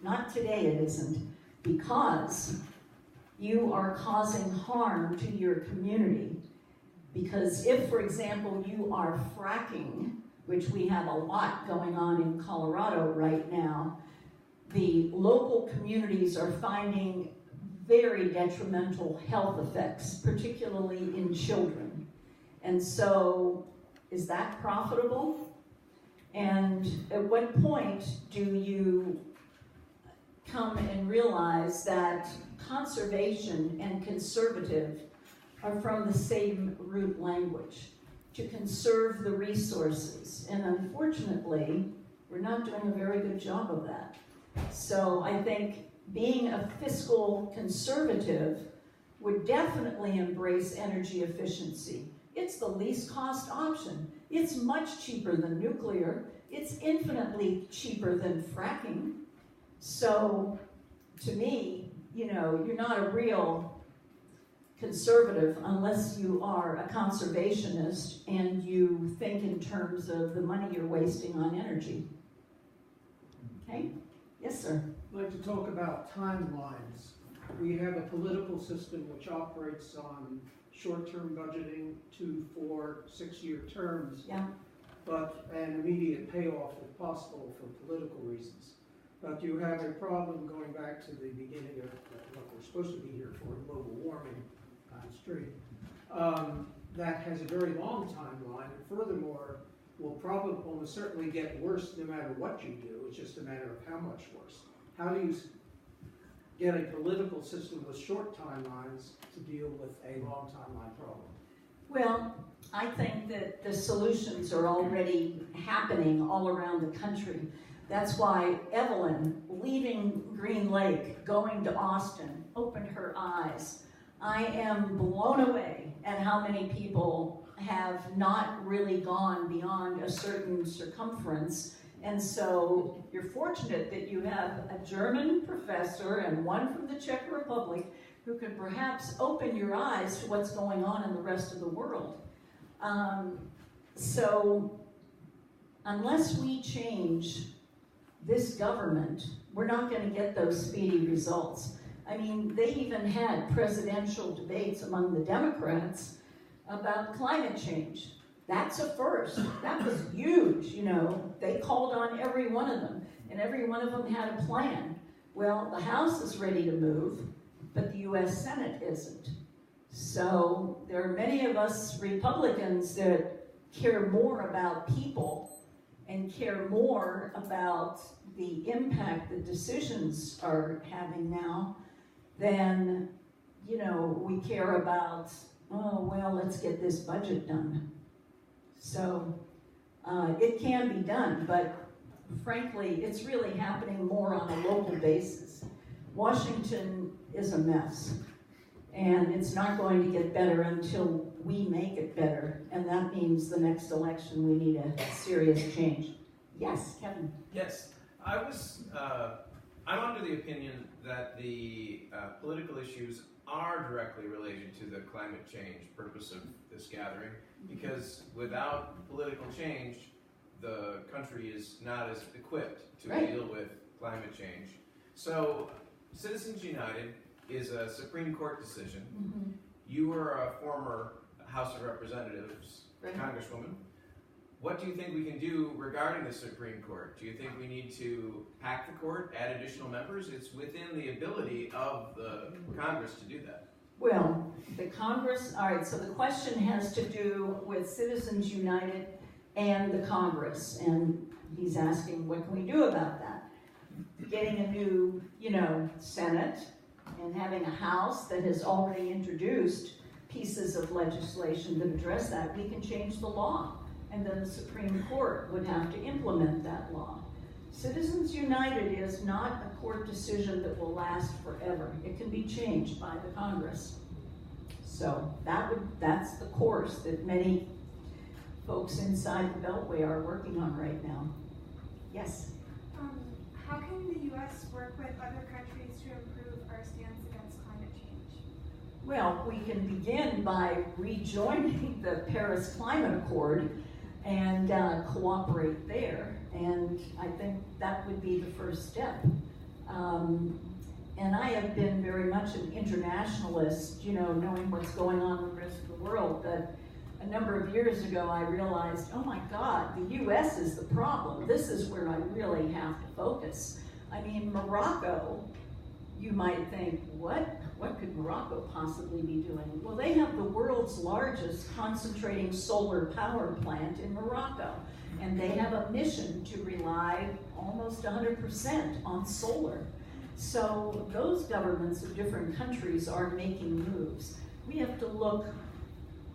[SPEAKER 3] Not today it isn't, because you are causing harm to your community. Because if, for example, you are fracking, which we have a lot going on in Colorado right now, the local communities are finding very detrimental health effects, particularly in children. And so, is that profitable? And at what point do you come and realize that conservation and conservative are from the same root language, to conserve the resources? And unfortunately, we're not doing a very good job of that. So I think being a fiscal conservative would definitely embrace energy efficiency. It's the least cost option. It's much cheaper than nuclear. It's infinitely cheaper than fracking. So to me, you're not a real conservative unless you are a conservationist and you think in terms of the money you're wasting on energy. Okay? Yes, sir.
[SPEAKER 9] I'd like to talk about timelines. We have a political system which operates on short-term budgeting, 2, 4, 6-year terms,
[SPEAKER 3] Yeah.
[SPEAKER 9] but an immediate payoff if possible for political reasons. But you have a problem going back to the beginning of what we're supposed to be here for, global warming on the street. That has a very long timeline, and furthermore, will probably almost certainly get worse no matter what you do. It's just a matter of how much worse. How do you get a political system with short timelines to deal with a long timeline problem?
[SPEAKER 3] Well, I think that the solutions are already happening all around the country. That's why Evelyn, leaving Green Lake, going to Austin, opened her eyes. I am blown away at how many people have not really gone beyond a certain circumference. And so you're fortunate that you have a German professor and one from the Czech Republic who can perhaps open your eyes to what's going on in the rest of the world. So unless we change this government, we're not going to get those speedy results. I mean, they even had presidential debates among the Democrats about climate change. That's a first. That was huge, They called on every one of them, and every one of them had a plan. Well, the House is ready to move, but the U.S. Senate isn't. So there are many of us Republicans that care more about people and care more about the impact that decisions are having now than, you know, we care about, oh, well, let's get this budget done. So it can be done, but frankly, it's really happening more on a local basis. Washington is a mess, and it's not going to get better until we make it better, and that means the next election we need a serious change. Yes, Kevin?
[SPEAKER 10] Yes, I'm under the opinion that the political issues are directly related to the climate change purpose of this gathering, because without political change, the country is not as equipped to deal with climate change. So, Citizens United is a Supreme Court decision.
[SPEAKER 3] Mm-hmm.
[SPEAKER 10] You were a former House of Representatives Congresswoman. What do you think we can do regarding the Supreme Court? Do you think we need to pack the court, add additional members? It's within the ability of the Congress to do that.
[SPEAKER 3] Well, the Congress, all right, so the question has to do with Citizens United and the Congress, and he's asking, what can we do about that? Getting a new, you know, Senate and having a House that has already introduced pieces of legislation that address that, we can change the law, and then the Supreme Court would have to implement that law. Citizens United is not a court decision that will last forever. It can be changed by the Congress. So that's the course that many folks inside the Beltway are working on right now. Yes?
[SPEAKER 11] How can the U.S. work with other countries to improve our stance against climate change?
[SPEAKER 3] Well, we can begin by rejoining the Paris Climate Accord and cooperate there. And I think that would be the first step. And I have been very much an internationalist, you know, knowing what's going on in the rest of the world. But a number of years ago, I realized, oh my God, the U.S. is the problem. This is where I really have to focus. I mean, Morocco, you might think, what could Morocco possibly be doing? Well, they have the world's largest concentrating solar power plant in Morocco. And they have a mission to rely almost 100% on solar. So those governments of different countries are making moves. We have to look,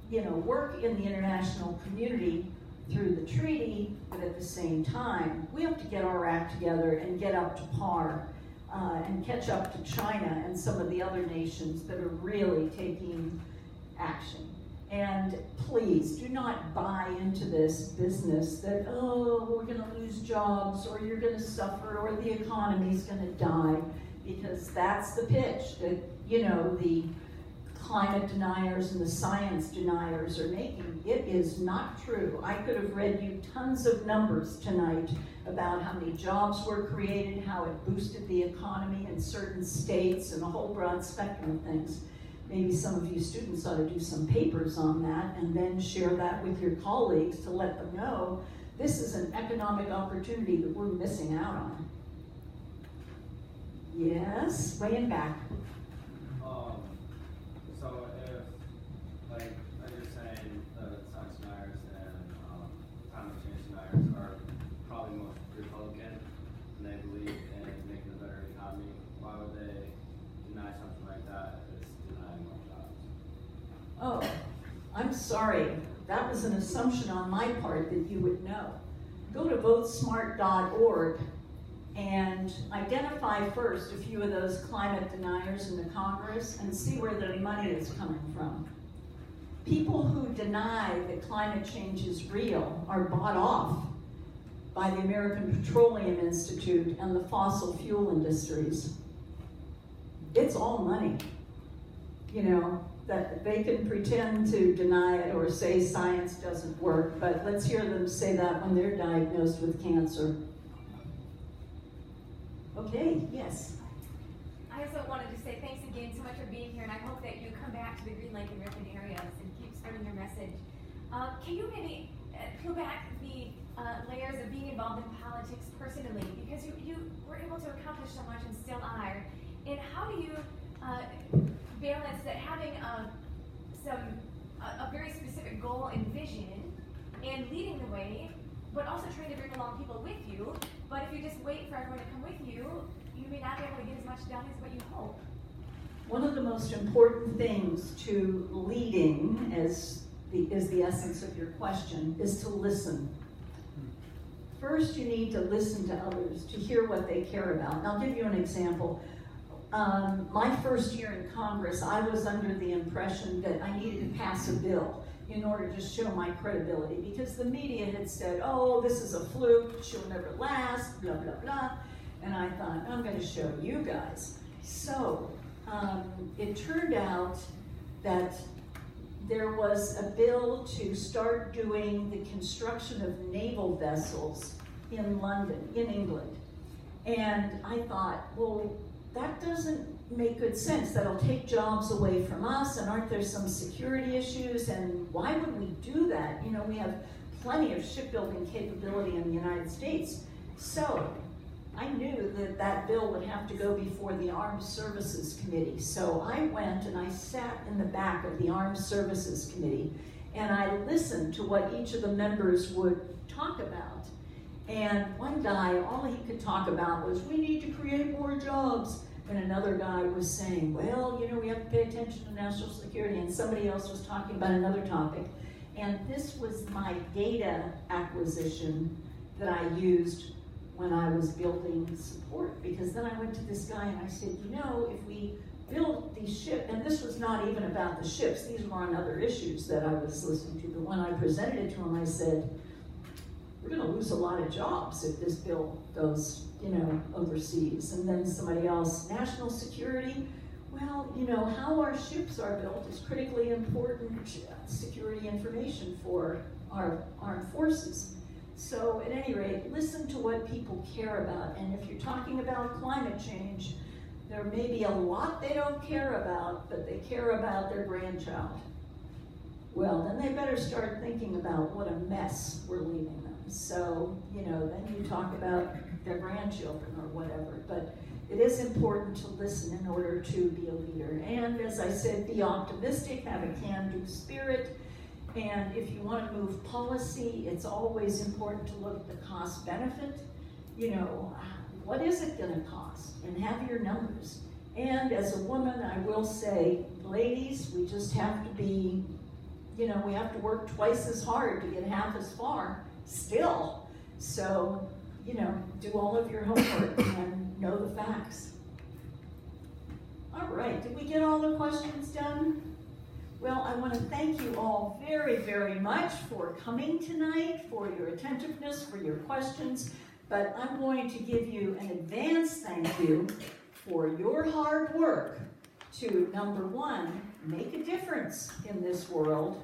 [SPEAKER 3] you know, work in the international community through the treaty, but at the same time, we have to get our act together and get up to par and catch up to China and some of the other nations that are really taking action. And please, do not buy into this business that, oh, we're gonna lose jobs, or you're gonna suffer, or the economy's gonna die, because that's the pitch that, you know, the climate deniers and the science deniers are making. It is not true. I could have read you tons of numbers tonight about how many jobs were created, how it boosted the economy in certain states, and a whole broad spectrum of things. Maybe some of you students ought to do some papers on that and then share that with your colleagues to let them know this is an economic opportunity that we're missing out on. Yes, way in back.
[SPEAKER 12] So if, like you're saying, the science deniers and climate change deniers are probably most Republican, and they believe in making a better economy, why would they deny something like that if it's denying more jobs?
[SPEAKER 3] Oh, I'm sorry. That was an assumption on my part that you would know. Go to votesmart.org and identify first a few of those climate deniers in the Congress and see where their money is coming from. People who deny that climate change is real are bought off by the American Petroleum Institute and the fossil fuel industries. It's all money, you know, that they can pretend to deny it or say science doesn't work, but let's hear them say that when they're diagnosed with cancer. Okay, yes.
[SPEAKER 13] I also wanted to say thanks again so much for being here, and I hope that you come back to the Green Lake and Ripon areas and keep spreading your message. Can you maybe peel back the layers of being involved in politics personally, because you were able to accomplish so much and still are, and how do you balance that having a very specific goal and vision and leading the way, but also trying to bring along people with you. But if you just wait for everyone to come with you, you may not be able to get as much done as what you hope.
[SPEAKER 3] One of the most important things to leading, is the essence of your question, is to listen. First, you need to listen to others, to hear what they care about. And I'll give you an example. My first year in Congress, I was under the impression that I needed to pass a bill in order to show my credibility, because the media had said, oh, this is a fluke, she'll never last, blah, blah, blah. And I thought, I'm going to show you guys. So it turned out that there was a bill to start doing the construction of naval vessels in London, in England. And I thought, well, that doesn't make good sense. That'll take jobs away from us, and aren't there some security issues? And why would we do that? You know, we have plenty of shipbuilding capability in the United States. So I knew that that bill would have to go before the Armed Services Committee. So I went and I sat in the back of the Armed Services Committee, and I listened to what each of the members would talk about. And one guy, all he could talk about was, we need to create more jobs. And another guy was saying, well, you know, we have to pay attention to national security. And somebody else was talking about another topic. And this was my data acquisition that I used when I was building support. Because then I went to this guy and I said, you know, if we build these ships, and this was not even about the ships, these were on other issues that I was listening to. But when I presented it to him, I said, we're going to lose a lot of jobs if this bill goes, you know, overseas. And then somebody else, national security, well, you know, how our ships are built is critically important security information for our armed forces. So at any rate, listen to what people care about. And if you're talking about climate change, there may be a lot they don't care about, but they care about their grandchild. Well, then they better start thinking about what a mess we're leaving them. So, you know, then you talk about their grandchildren or whatever. But it is important to listen in order to be a leader. And as I said, be optimistic, have a can-do spirit. And if you want to move policy, it's always important to look at the cost-benefit. You know, what is it going to cost? And have your numbers. And as a woman, I will say, ladies, we just have to be, you know, we have to work twice as hard to get half as far still. So, you know, do all of your homework and know the facts. All right, did we get all the questions done? Well, I want to thank you all very, very much for coming tonight, for your attentiveness, for your questions. But I'm going to give you an advance thank you for your hard work to, number one, make a difference in this world.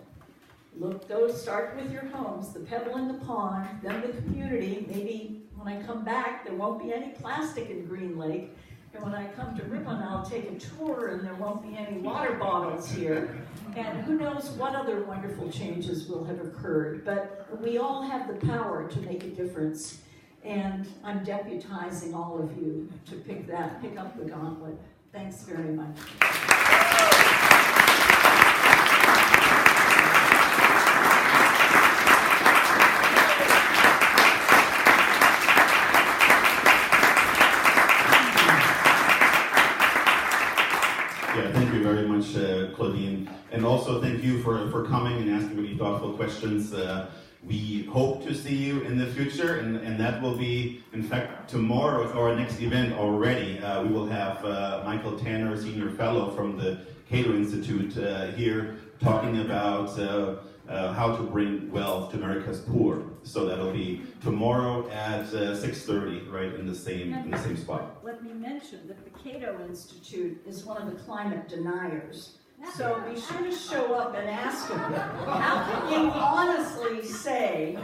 [SPEAKER 3] Look, those start with your homes, the pebble in the pond, then the community. Maybe when I come back, there won't be any plastic in Green Lake. And when I come to Ripon, I'll take a tour and there won't be any water bottles here. And who knows what other wonderful changes will have occurred. But we all have the power to make a difference. And I'm deputizing all of you to pick up the gauntlet. Thanks very much.
[SPEAKER 1] Thank you very much, Claudine. And also thank you for coming and asking really thoughtful questions. We hope to see you in the future, and that will be, in fact, tomorrow is our next event already. We will have Michael Tanner, Senior Fellow from the Cato Institute, here talking about how to bring wealth to America's poor. So that'll be tomorrow at 6:30, right in the same spot.
[SPEAKER 3] Let me mention that the Cato Institute is one of the climate deniers. So be sure to show up and ask them, how can you honestly say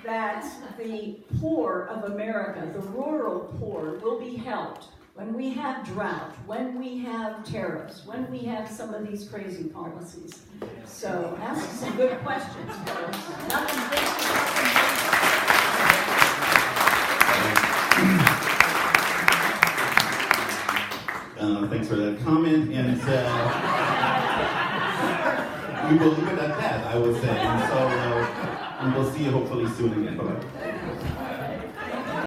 [SPEAKER 3] that the poor of America, the rural poor, will be helped when we have drought, when we have tariffs, when we have some of these crazy policies? So ask some good questions, folks. Nothing
[SPEAKER 1] Thanks for that comment, and we will leave it at that, I would say. And so And we'll see you hopefully soon again. Bye-bye.